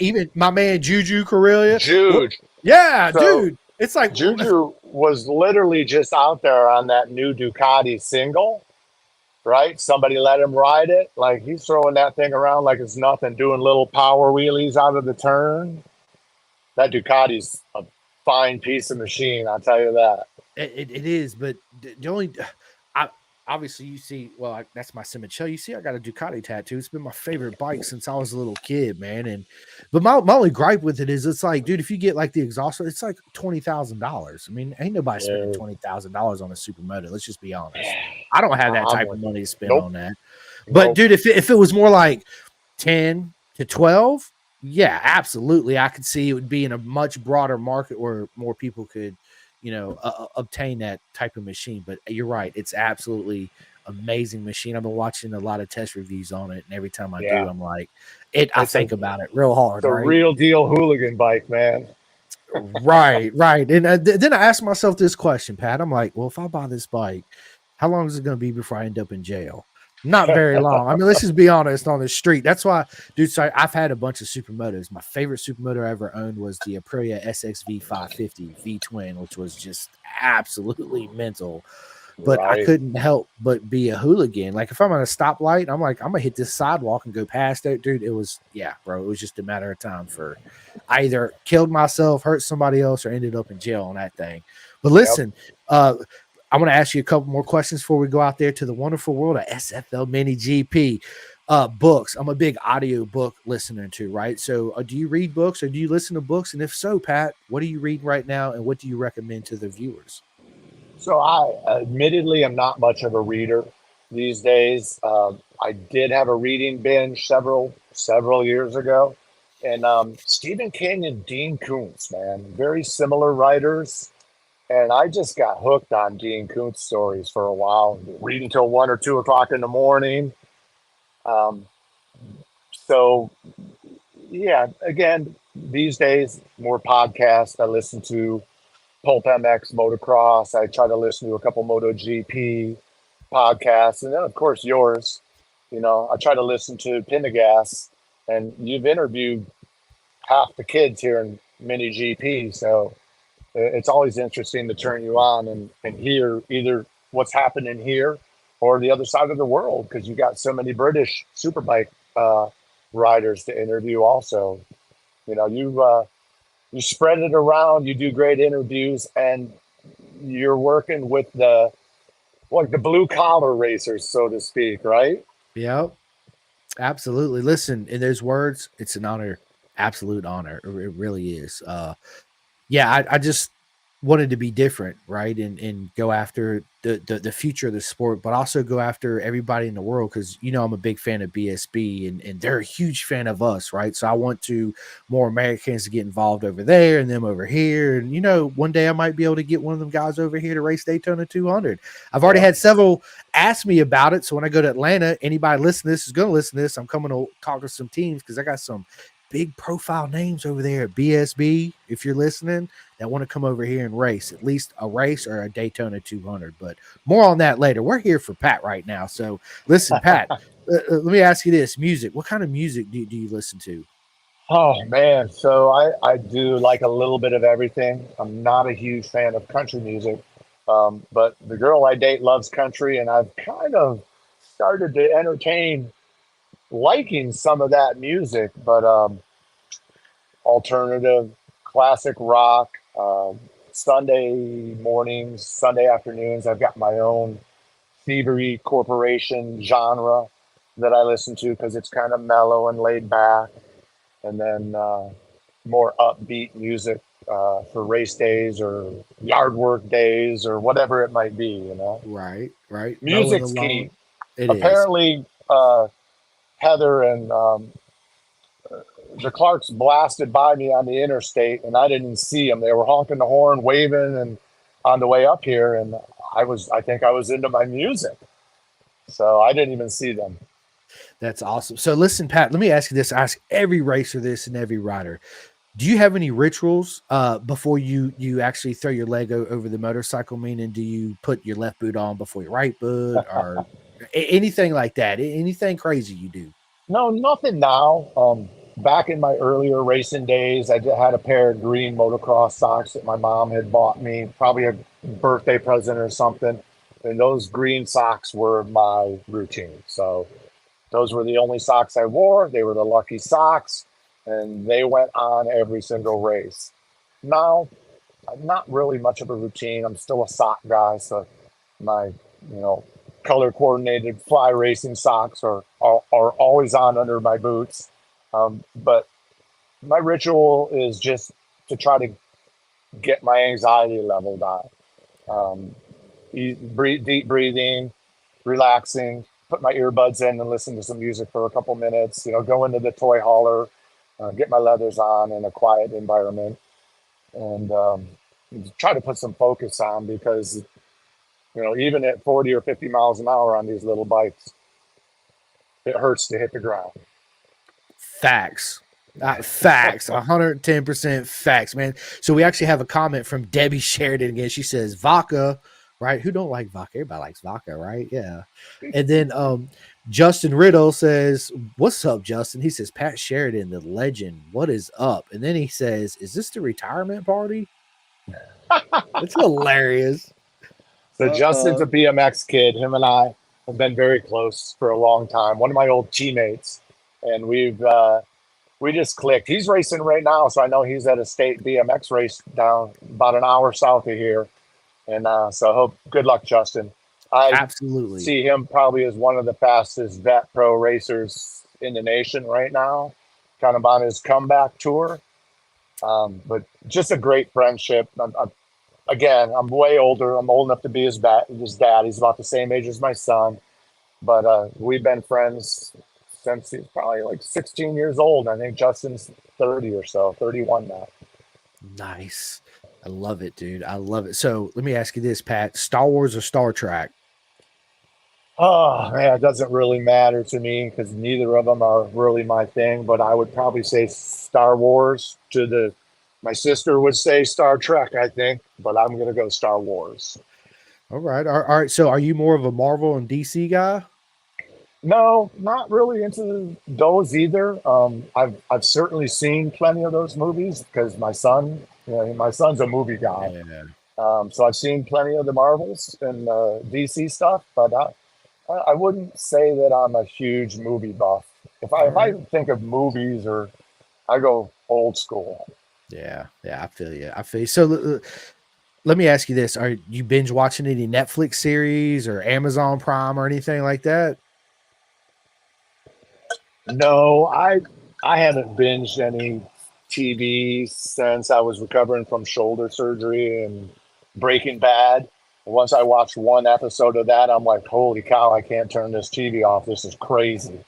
even my man Juju Corellia. Jude. Yeah, dude. It's like Juju was literally just out there on that new Ducati single, right? Somebody let him ride it. Like he's throwing that thing around like it's nothing, doing little power wheelies out of the turn. That Ducati's a fine piece of machine, I'll tell you that. It is, but the only obviously you see, well, that's my Simicello. You see, I got a Ducati tattoo. It's been my favorite bike since I was a little kid, man. But my only gripe with it is it's like, dude, if you get like the exhaust, it's like $20,000. I mean, ain't nobody spending $20,000 on a supermoto. Let's just be honest. I don't have that type of money to spend on that. But dude, if it was more like 10 to 12, yeah, absolutely. I could see it would be in a much broader market where more people could, obtain that type of machine. But you're right. It's absolutely amazing machine. I've been watching a lot of test reviews on it. And every time I do, I'm like, I think about it real hard. It's a real deal hooligan bike, man. Right. And then I asked myself this question, Pat. I'm like, well, if I buy this bike, how long is it going to be before I end up in jail? Not very long. I mean, let's just be honest on the street. That's why, dude, so I've had a bunch of supermotos. My favorite supermoto I ever owned was the Aprilia SXV 550 V-twin, which was just absolutely mental. but I Right. couldn't help but be a hooligan. Like if I'm on a stoplight, I'm like, I'm gonna hit this sidewalk and go past it, dude. It was, yeah, bro. It was just a matter of time for I either killed myself, hurt somebody else, or ended up in jail on that thing. But Yep. listen, I want to ask you a couple more questions before we go out there to the wonderful world of SFL Mini GP. Books. I'm a big audio book listener to, right? So do you read books or do you listen to books? And if so, Pat, what are you reading right now and what do you recommend to the viewers? So I admittedly am not much of a reader these days. I did have a reading binge several years ago, and Stephen King and Dean Koontz, man, very similar writers. And I just got hooked on Dean Koontz stories for a while, reading till 1 or 2 o'clock in the morning. Um, so yeah, again, these days more podcasts. I listen to Pulp MX Motocross. I try to listen to a couple MotoGP podcasts, and then of course yours. I try to listen to Pendergast, and you've interviewed half the kids here in Mini GP, so it's always interesting to turn you on and hear either what's happening here or the other side of the world because you got so many British superbike riders to interview. Also, you spread it around. You do great interviews, and you're working with the blue collar racers, so to speak, right? Yep, absolutely. Listen, in those words, it's an honor, absolute honor. It really is. Yeah, I just wanted to be different, right? And go after the future of the sport, but also go after everybody in the world because I'm a big fan of BSB and they're a huge fan of us, right? So I want to more Americans to get involved over there and them over here. And one day I might be able to get one of them guys over here to race Daytona 200. I've already had several ask me about it. So when I go to Atlanta, anybody listening to this is going to listen to this. I'm coming to talk to some teams because I got some big profile names over there at BSB, if you're listening, that want to come over here and race, at least a race or a Daytona 200. But more on that later. We're here for Pat right now. So listen, Pat, let me ask you this. Music. What kind of music do you listen to? Oh man, so I do like a little bit of everything. I'm not a huge fan of country music, but the girl I date loves country, and I've kind of started to entertain liking some of that music. But alternative, classic rock, Sunday mornings, Sunday afternoons, I've got my own Thievery Corporation genre that I listen to because it's kind of mellow and laid back. And then more upbeat music for race days or yard work days or whatever it might be. Right. Music's key. It Apparently, Heather and the Clarks blasted by me on the interstate, and I didn't see them. They were honking the horn, waving, and on the way up here, and I think I was into my music, so I didn't even see them. That's awesome. So listen, Pat, let me ask you this. I ask every racer this and every rider. Do you have any rituals before you actually throw your leg over the motorcycle? Meaning, do you put your left boot on before your right boot or anything like that? Anything crazy you do? No, nothing now. Back in my earlier racing days, I had a pair of green motocross socks that my mom had bought me, probably a birthday present or something. And those green socks were my routine. So those were the only socks I wore. They were the lucky socks, and they went on every single race. Now, I'm not really much of a routine. I'm still a sock guy, so my, color coordinated fly racing socks are always on under my boots. But my ritual is just to try to get my anxiety level down. Deep breathing, relaxing, put my earbuds in and listen to some music for a couple minutes, go into the toy hauler, get my leathers on in a quiet environment, and try to put some focus on because, even at 40 or 50 miles an hour on these little bikes, it hurts to hit the ground. Facts. Facts. 110% facts, man. So we actually have a comment from Debbie Sheridan again. She says, vodka, right? Who don't like vodka? Everybody likes vodka, right? Yeah. And then Justin Riddle says, what's up, Justin? He says, Pat Sheridan, the legend. What is up? And then he says, is this the retirement party? It's hilarious. So Justin's a BMX kid. Him and I have been very close for a long time. One of my old teammates, and we just clicked. He's racing right now, so I know he's at a state BMX race down about an hour south of here. And so I hope good luck, Justin. I Absolutely see him probably as one of the fastest vet pro racers in the nation right now, kind of on his comeback tour. But just a great friendship. Again, I'm way older. I'm old enough to be his dad. He's about the same age as my son. But we've been friends since he's probably like 16 years old. I think Justin's 30 or so, 31 now. nice. I love it, dude. I love it. So let me ask you this, Pat: Star Wars or Star Trek? Oh, man, it doesn't really matter to me because neither of them are really my thing. But I would probably say Star Wars my sister would say Star Trek, I think, but I'm going to go Star Wars. All right. All right. So are you more of a Marvel and DC guy? No, not really into those either. I've certainly seen plenty of those movies because my son's a movie guy. Yeah. So I've seen plenty of the Marvels and DC stuff, but I wouldn't say that I'm a huge movie buff. If I think of movies, or I go old school. Yeah. I feel you. So let me ask you this: Are you binge watching any Netflix series or Amazon Prime or anything like that? No, I haven't binged any TV since I was recovering from shoulder surgery and Breaking Bad. Once I watched one episode of that, I'm like, holy cow, I can't turn this TV off. This is crazy.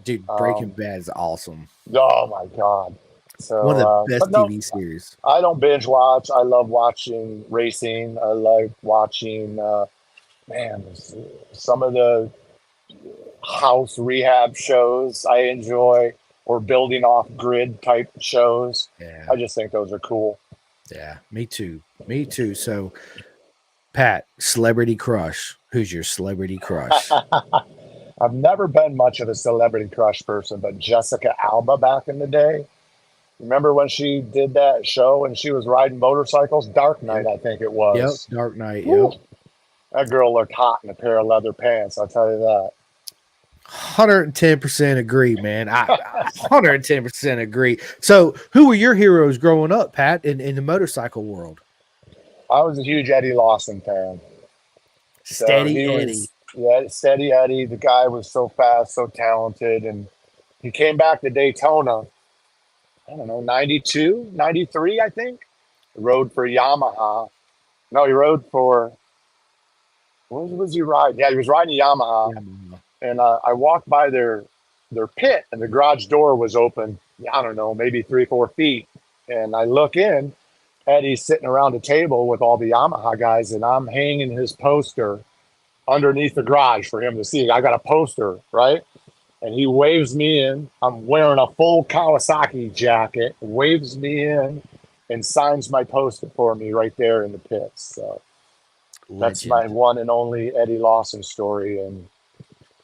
Dude, Breaking Bad is awesome. Oh my God. So One of the best but no, TV series. I don't binge watch. I love watching racing. I like watching some of the house rehab shows I enjoy, or building off grid type shows. Yeah. I just think those are cool. Yeah, me too. So, Pat, celebrity crush. Who's your celebrity crush? I've never been much of a celebrity crush person, but Jessica Alba back in the day. Remember when she did that show and she was riding motorcycles? Dark Knight, I think it was. Yep, Dark Knight. Woo. Yep. That girl looked hot in a pair of leather pants, I'll tell you that. 110% agree, man. I 110% agree. So, who were your heroes growing up, Pat, in the motorcycle world? I was a huge Eddie Lawson fan. Steady Eddie. Steady Eddie. The guy was so fast, so talented. And he came back to Daytona, I don't know, 92, 93, I think. He rode for Yamaha. No, he rode for, what was he riding? Yeah, he was riding Yamaha. And I walked by their pit, and the garage door was open, I don't know, maybe 3-4 feet. And I look in, Eddie's sitting around a table with all the Yamaha guys, and I'm hanging his poster underneath the garage for him to see. I got a poster, right? And he waves me in. I'm wearing a full Kawasaki jacket, waves me in, and signs my poster for me right there in the pits. So that's my one and only Eddie Lawson story. And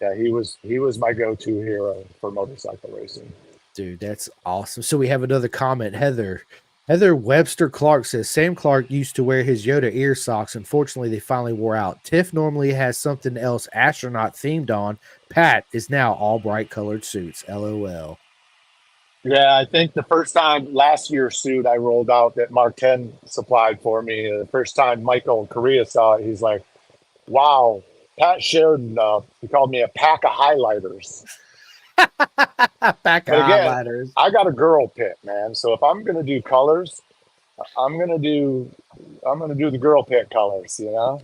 yeah, he was my go-to hero for motorcycle racing. Dude, that's awesome. So we have another comment. Heather Webster Clark says, Sam Clark used to wear his Yoda ear socks. Unfortunately, they finally wore out. Tiff normally has something else astronaut themed on. Pat is now all bright colored suits. LOL. Yeah, I think the first time last year's suit I rolled out that Mark 10 supplied for me, the first time Michael Correa saw it, he's like, wow, Pat Sheridan, he called me a pack of highlighters. Highlighters. I got a girl pit, man. So if I'm gonna do colors, I'm gonna do the girl pit colors, you know?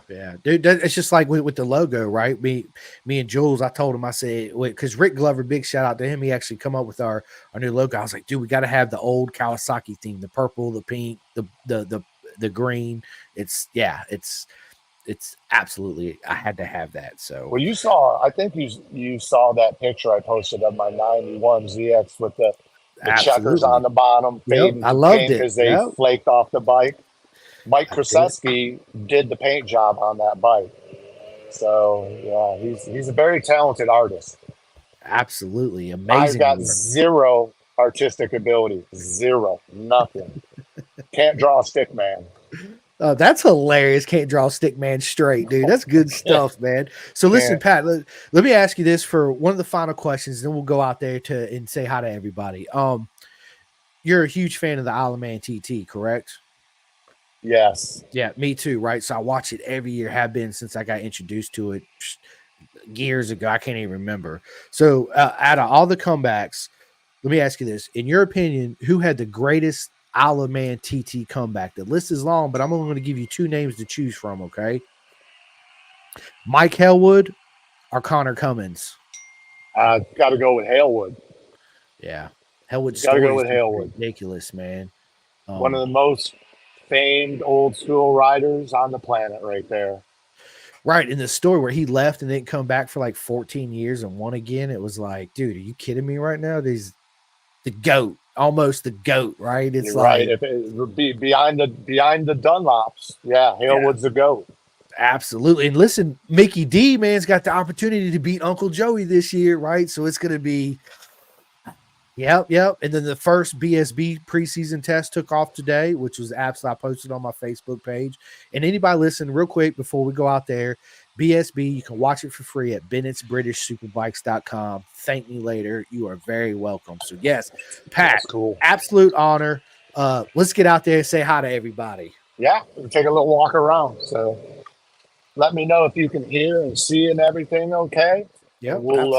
Yeah. Dude, it's just like with the logo, right? Me and Jules, I told him, I said, because Rick Glover, big shout out to him. He actually come up with our new logo. I was like, dude, we got to have the old Kawasaki theme, the purple, the pink, the green. It's absolutely, I had to have that. So, well, I think you saw that picture I posted of my 91 ZX with the checkers on the bottom. Yep, I loved it because they flaked off the bike. Mike Krasewski did the paint job on that bike. So yeah, he's a very talented artist. Absolutely amazing. I've got zero artistic ability, zero, nothing. Can't draw a stick man. That's hilarious. Can't draw stick man straight, dude. That's good stuff, man. So listen, Pat, let me ask you this for one of the final questions, then we'll go out there and say hi to everybody. You're a huge fan of the Isle of Man TT, correct? Yes. Yeah, me too, right? So I watch it every year, have been since I got introduced to it years ago. I can't even remember. So out of all the comebacks, let me ask you this. In your opinion, who had the greatest Isle of Man TT comeback? The list is long, but I'm only going to give you two names to choose from, okay? Mike Hellwood or Connor Cummins? Got to go with Halewood. Yeah. Hellwood's Got to go with Halewood. Ridiculous, man. One of the most famed old school riders on the planet right there. Right. In the story where he left and didn't come back for like 14 years and won again, it was like, dude, are you kidding me right now? These the GOAT, almost the GOAT, right? It's You're right. If it would be behind the Dunlops, yeah, Halewood's the GOAT. Absolutely. And listen, Mickey D, man's got the opportunity to beat Uncle Joey this year, right? So it's going to be, yep. And then the first BSB preseason test took off today, which was absolutely, I posted on my Facebook page. And anybody listen, real quick before we go out there, BSB, you can watch it for free at Bennett'sBritishSuperbikes.com. Thank me later. You are very welcome. So yes, Pat, that's cool. Absolute honor. Let's get out there and say hi to everybody. Yeah, we'll take a little walk around. So let me know if you can hear and see and everything okay. Yeah, we'll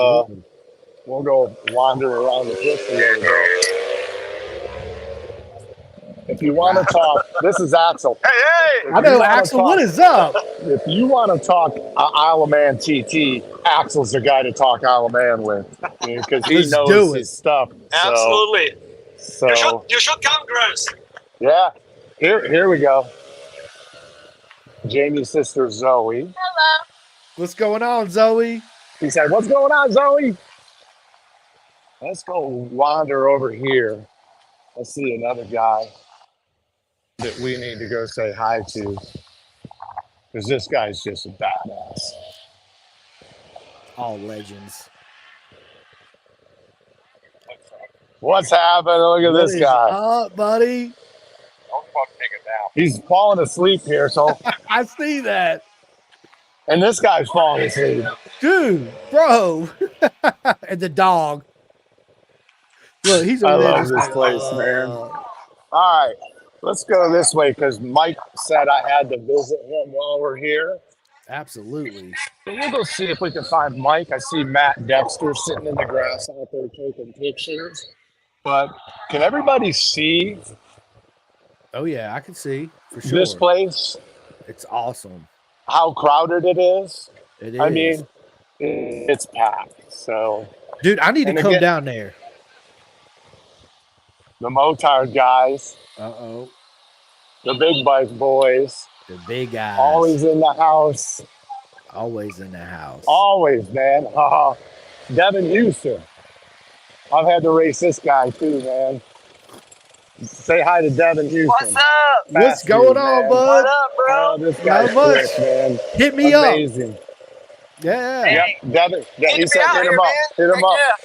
go wander around the cliff a little bit. If you want to talk, this is Axel. Hey! I know, Axel, what is up? If you want to talk Isle of Man TT, Axel's the guy to talk Isle of Man with because he knows his stuff. Absolutely. So you should come, Gross. Yeah. Here we go. Jamie's sister, Zoe. Hello. What's going on, Zoe? He said, "What's going on, Zoe?" Let's go wander over here. Let's see another guy that we need to go say hi to. Because this guy's just a badass. All legends. What's happening? Look at this guy. Up, buddy? Don't fucking take it down. He's falling asleep here, so I see that. and this guy's falling asleep. Dude, bro. And the dog. Look, he's I over there. love this place, man. All right, let's go this way because Mike said I had to visit him while we're here. Absolutely. So we'll go see if we can find Mike. I see Matt Dexter sitting in the grass out there taking pictures. But can everybody see Oh, yeah, I can see for sure. this place? It's awesome. How crowded it is? It is. I mean, it's packed. So, dude, I need to come down there. The Motard guys, Uh-oh. the big bike boys, The big guys. always in the house. Always in the house. Always, man. Devin Houston. I've had to race this guy too, man. Say hi to Devin Houston. What's up? What's going on, man. bud? What up, bro? Oh, this guy's Not much. quick, man. Hit me Amazing. up. Yeah. Hey. Yep, Devin. Good He to said be out hit here, him up. man. Hit him Heck up. yeah.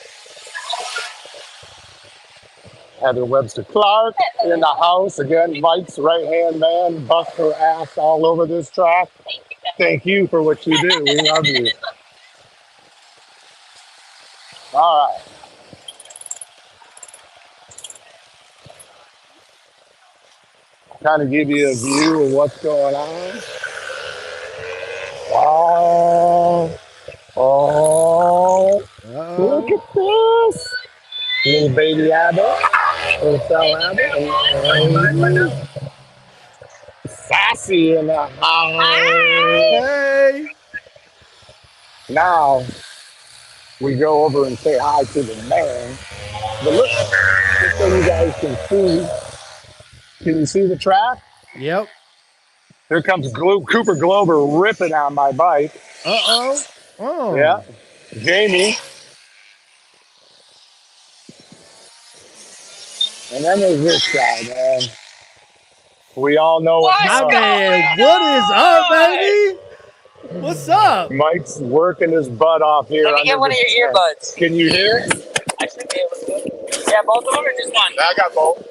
Heather Webster Clark in the house. Again, Mike's right-hand man. Bust her ass all over this track. Thank you for what you do. We love you. All right. Kind of give you a view of what's going on. Oh, look at this. Little baby Abbott. Little fell Abbott. Sassy in the house. Hey. Now, we go over and say hi to the man. But look, just so you guys can see. Can you see the track? Yep. Here comes Cooper Glover ripping on my bike. Uh-oh. Oh. Yeah. Jamie. And then there's this guy, man. We all know what's My up. man, what is up, baby? What's up? Mike's working his butt off here. Let me get under one of the your tent. earbuds. Can you hear? I should be able to. Yeah, both of them or just one? I got both.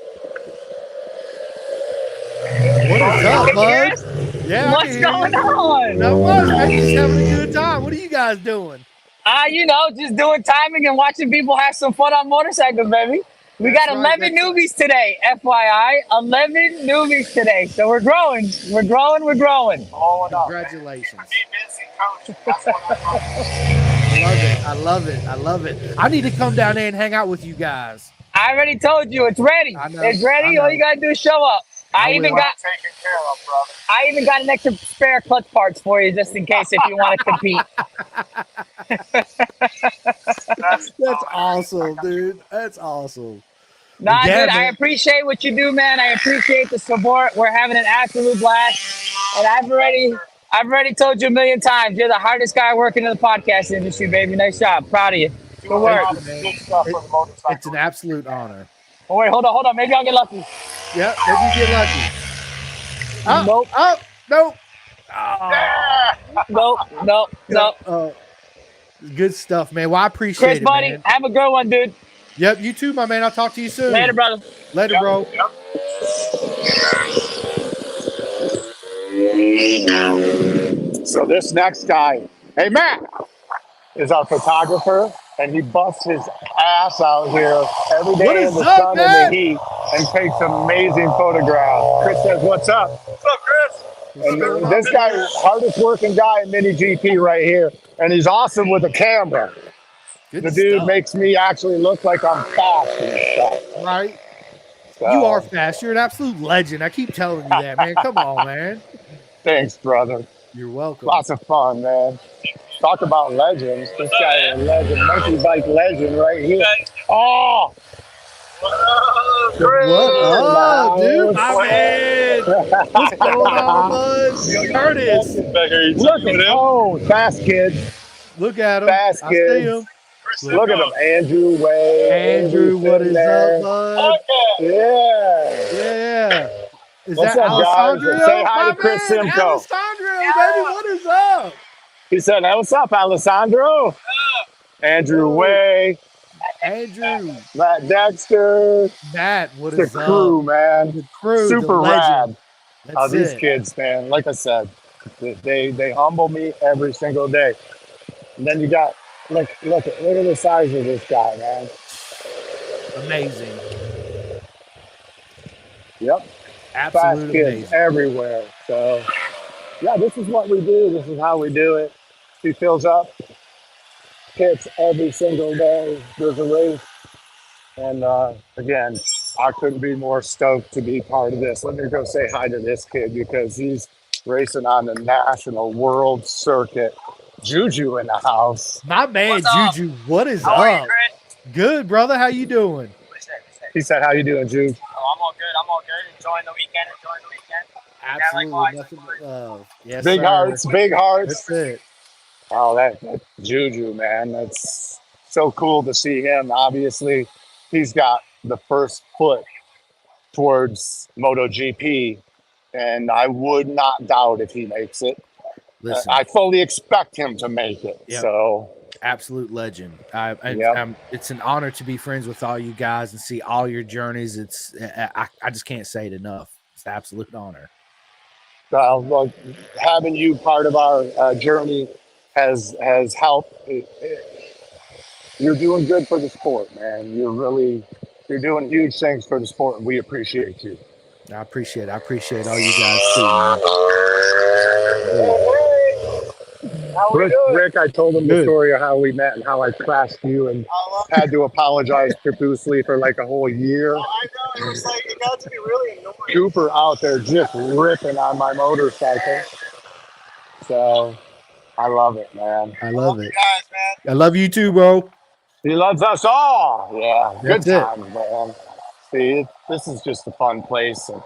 What is What's up, bud? Chris? Yeah, What's going on? Not much, man. Just having a good time. What are you guys doing? Just doing timing and watching people have some fun on motorcycles, baby. We That's got right, 11 newbies today, FYI. 11 newbies today. So we're growing. We're growing. We're growing. Congratulations. Be busy, coach. That's what I'm I love it. I love it. I need to come down there and hang out with you guys. I already told you it's ready. I know, It's ready. I know. All you gotta do is show up. I even got taken care of, brother. I even got an extra spare clutch parts for you just in case if you want to compete. That's That's awesome, dude. That's awesome. Nah, Yeah, dude, I man. appreciate what you do, man. I appreciate the support. We're having an absolute blast. And I've already told you a million times, you're the hardest guy working in the podcast industry, baby. Nice job. Proud of you. Good work. Thank you, man. good stuff for the motorcycle. It's an absolute honor. Oh, wait, hold on. Maybe I'll get lucky. Yep, maybe you get lucky. Oh, Nope. Oh, nope. Oh, Nope. Good stuff, man. Well, I appreciate Chris, it, buddy, man. have a good one, dude. Yep, you too, my man. I'll talk to you soon. Later, brother. Later, bro. So this next guy, hey Matt, is our photographer, and he busts his ass out here every What day is in the up, sun man? and the heat and takes amazing photographs. Chris says, "What's up?" What's up, Chris? And this guy, hardest working guy in mini GP right here, and he's awesome with a camera. Good The dude stuff, makes me actually look like I'm fast and stuff. right? So, You are fast. You're an absolute legend. I keep telling you that, man. Come on, man. Thanks, brother. You're welcome. Lots of fun, man. Talk about legends. This guy is a legend, monkey bike legend right here. Oh, Whoa, What up, dude? My Nice. man. What's going on, bud? Curtis. Look at fast kid. Look at him. Fast I see kids. him. Look at him, Andrew Way. Andrew, what is up, bud? Yeah. Yeah. Is What's that up, guys? Alessandro? Say hi My to Chris man, Simcoe. Alessandro, baby, what is up? He said, "Hey, what's up, Alessandro?" Andrew Way, Andrew, Matt Dexter, Matt, what the is crew, up? man. The crew, Super the rad. legend. That's These it. kids, man. Like I said, they humble me every single day. And then you got look at the size of this guy, man. Amazing. Yep, fast Absolute kids amazing. everywhere. So yeah, this is what we do. This is how we do it. He fills up, hits every single day. There's a race, and again, I couldn't be more stoked to be part of this. Let me go say hi to this kid because he's racing on the national world circuit. Juju in the house. My man, What's up? Juju, what is How are you, up? Chris? Good, brother. How you doing? What is that? He said, "How you doing, Juju?" Oh, I'm all good. Enjoying the weekend. Absolutely likewise. nothing but love. Yes, Big sir. hearts, big hearts. That's it. Oh, that Juju, man. That's so cool to see him. Obviously, he's got the first foot towards MotoGP, and I would not doubt if he makes it. Listen, I fully expect him to make it. Yep. So, absolute legend. Yep. It's an honor to be friends with all you guys and see all your journeys. I just can't say it enough. It's an absolute honor. look, having you part of our journey has helped. You're doing good for the sport, man. You're doing huge things for the sport, and we appreciate you. I appreciate it. I appreciate all you guys too, man. how we Rick, doing? Rick, I told him the Good. story of how we met and how I crashed you and had to apologize profusely for like a whole year. I know, it was like, it got to be really annoying. Cooper out there just ripping on my motorcycle. So I love it, man. I love You it. guys, man. I love you too, bro. He loves us all. Yeah, good That's it. times, man. See, this is just a fun place. And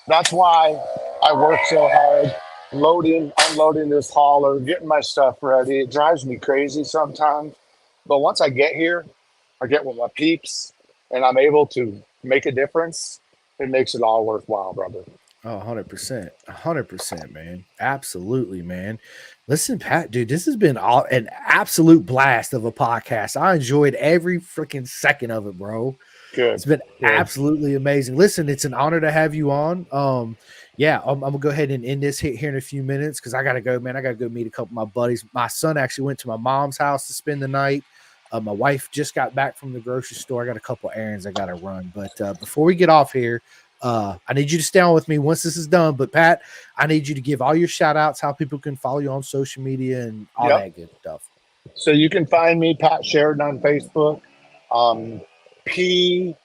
that's why I work so hard, loading, unloading this hauler, getting my stuff ready. It drives me crazy sometimes. But once I get here, I get with my peeps, and I'm able to make a difference. It makes it all worthwhile, brother. Oh, 100%. 100%, man. Absolutely, man. Listen, Pat, dude, this has been an absolute blast of a podcast. I enjoyed every freaking second of it, bro. Good. It's been absolutely amazing. Listen, it's an honor to have you on. Yeah, I'm gonna go ahead and end this here in a few minutes because I gotta go, man. I gotta go meet a couple of my buddies. My son actually went to my mom's house to spend the night. My wife just got back from the grocery store. I got a couple errands I gotta run. But before we get off here, I need you to stay on with me once this is done. But Pat, I need you to give all your shout outs, how people can follow you on social media and all that good stuff. So you can find me, Pat Sheridan, on Facebook. P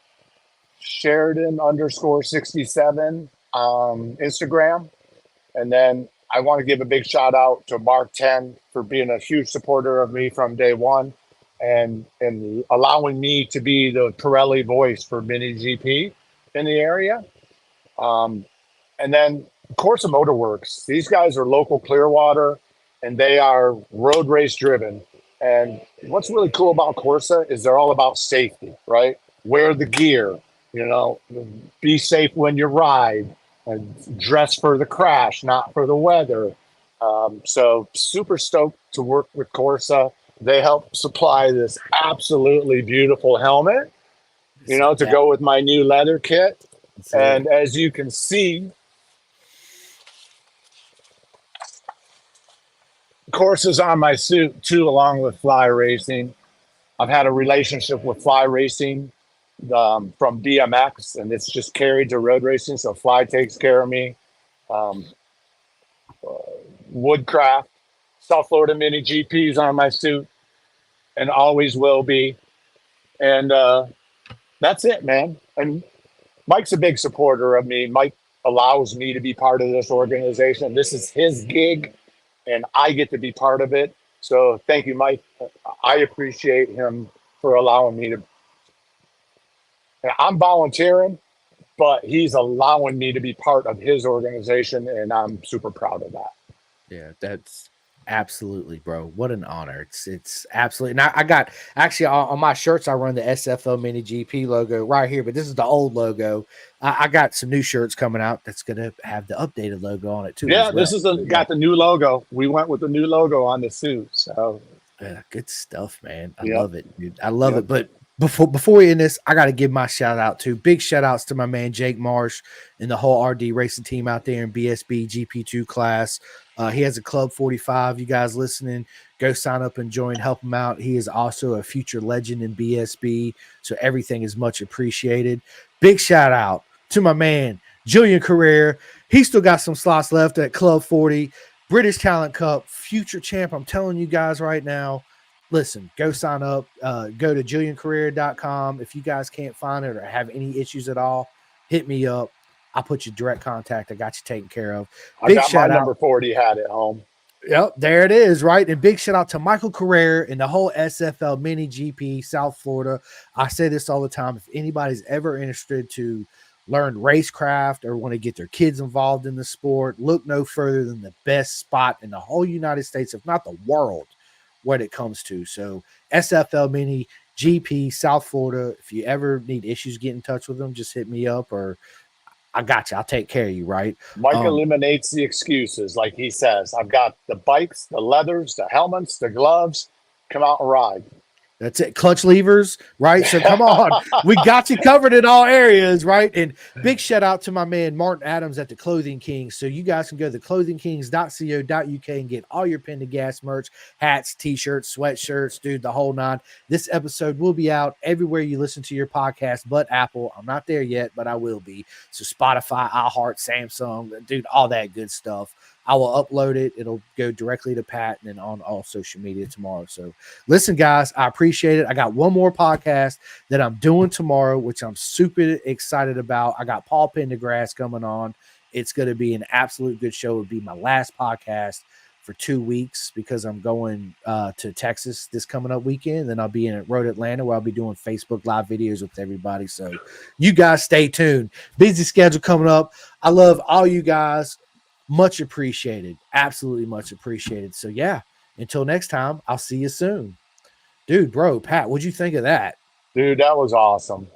Sheridan _67 Instagram. And then I want to give a big shout out to Mark 10 for being a huge supporter of me from day one and allowing me to be the Pirelli voice for Mini GP in the area. And then Corsa Motorworks. These guys are local Clearwater and they are road race driven. And what's really cool about Corsa is they're all about safety, right? Wear the gear, be safe when you ride, and dress for the crash, not for the weather. So super stoked to work with Corsa. They help supply this absolutely beautiful helmet, to go with my new leather kit. And as you can see, Corsa's on my suit too, along with Fly Racing. I've had a relationship with Fly Racing from BMX, and it's just carried to road racing. So Fly takes care of me. Woodcraft, South Florida Mini GPs on my suit, and always will be. And that's it, man. And Mike's a big supporter of me. Mike allows me to be part of this organization. This is his gig, and I get to be part of it. So thank you, Mike. I appreciate him for allowing me to. I'm volunteering, but he's allowing me to be part of his organization, and I'm super proud of that. Yeah, that's absolutely, bro. What an honor. It's absolutely. And I got actually on my shirts, I run the SFL Mini GP logo right here, but this is the old logo. I got some new shirts coming out that's gonna have the updated logo on it too. Yeah, this is got the new logo. We went with the new logo on the suit. So yeah, good stuff, man. I love it, dude. I love it. But before we end this, I got to give my shout out to big shout outs to my man Jake Marsh and the whole RD racing team out there in BSB GP2 class. He has a Club 45. You guys listening, go sign up and join, help him out. He is also a future legend in BSB, so everything is much appreciated. Big shout out to my man Julian Carrere. He still got some slots left at Club 40, British Talent Cup, future champ. I'm telling you guys right now, listen, go sign up. Go to juliancarrere.com. If you guys can't find it or have any issues at all, hit me up. I'll put you direct contact. I got you taken care of. Big I got shout my number 40 hat at home. Yep, there it is, right? And big shout out to Michael Carrere and the whole SFL Mini GP South Florida. I say this all the time. If anybody's ever interested to learn racecraft or want to get their kids involved in the sport, look no further than the best spot in the whole United States, if not the world, what it comes to. So SFL Mini GP South Florida. If you ever need issues, get in touch with them. Just hit me up, or I got you. I'll take care of you, right? Mike eliminates the excuses, like he says. I've got the bikes, the leathers, the helmets, the gloves. Come out and ride. That's it. Clutch levers, right? So come on. We got you covered in all areas, right? And big shout out to my man Martin Adams at the Clothing Kings. So you guys can go to theclothingkings.co.uk and get all your Pendergast merch, hats, t-shirts, sweatshirts, dude, the whole nine. This episode will be out everywhere you listen to your podcast, but Apple. I'm not there yet, but I will be. So Spotify, iHeart, Samsung, dude, all that good stuff. I will upload it. It'll go directly to Pat and then on all social media tomorrow. So listen, guys, I appreciate it. I got one more podcast that I'm doing tomorrow, which I'm super excited about. I got Paul Pendergrass coming on. It's going to be an absolute good show. It'll be my last podcast for 2 weeks because I'm going to Texas this coming up weekend. Then I'll be in Road Atlanta where I'll be doing Facebook live videos with everybody. So you guys stay tuned. Busy schedule coming up. I love all you guys. Much appreciated. Absolutely much appreciated. So, yeah, until next time, I'll see you soon. Dude, bro, Pat, what'd you think of that? Dude, that was awesome.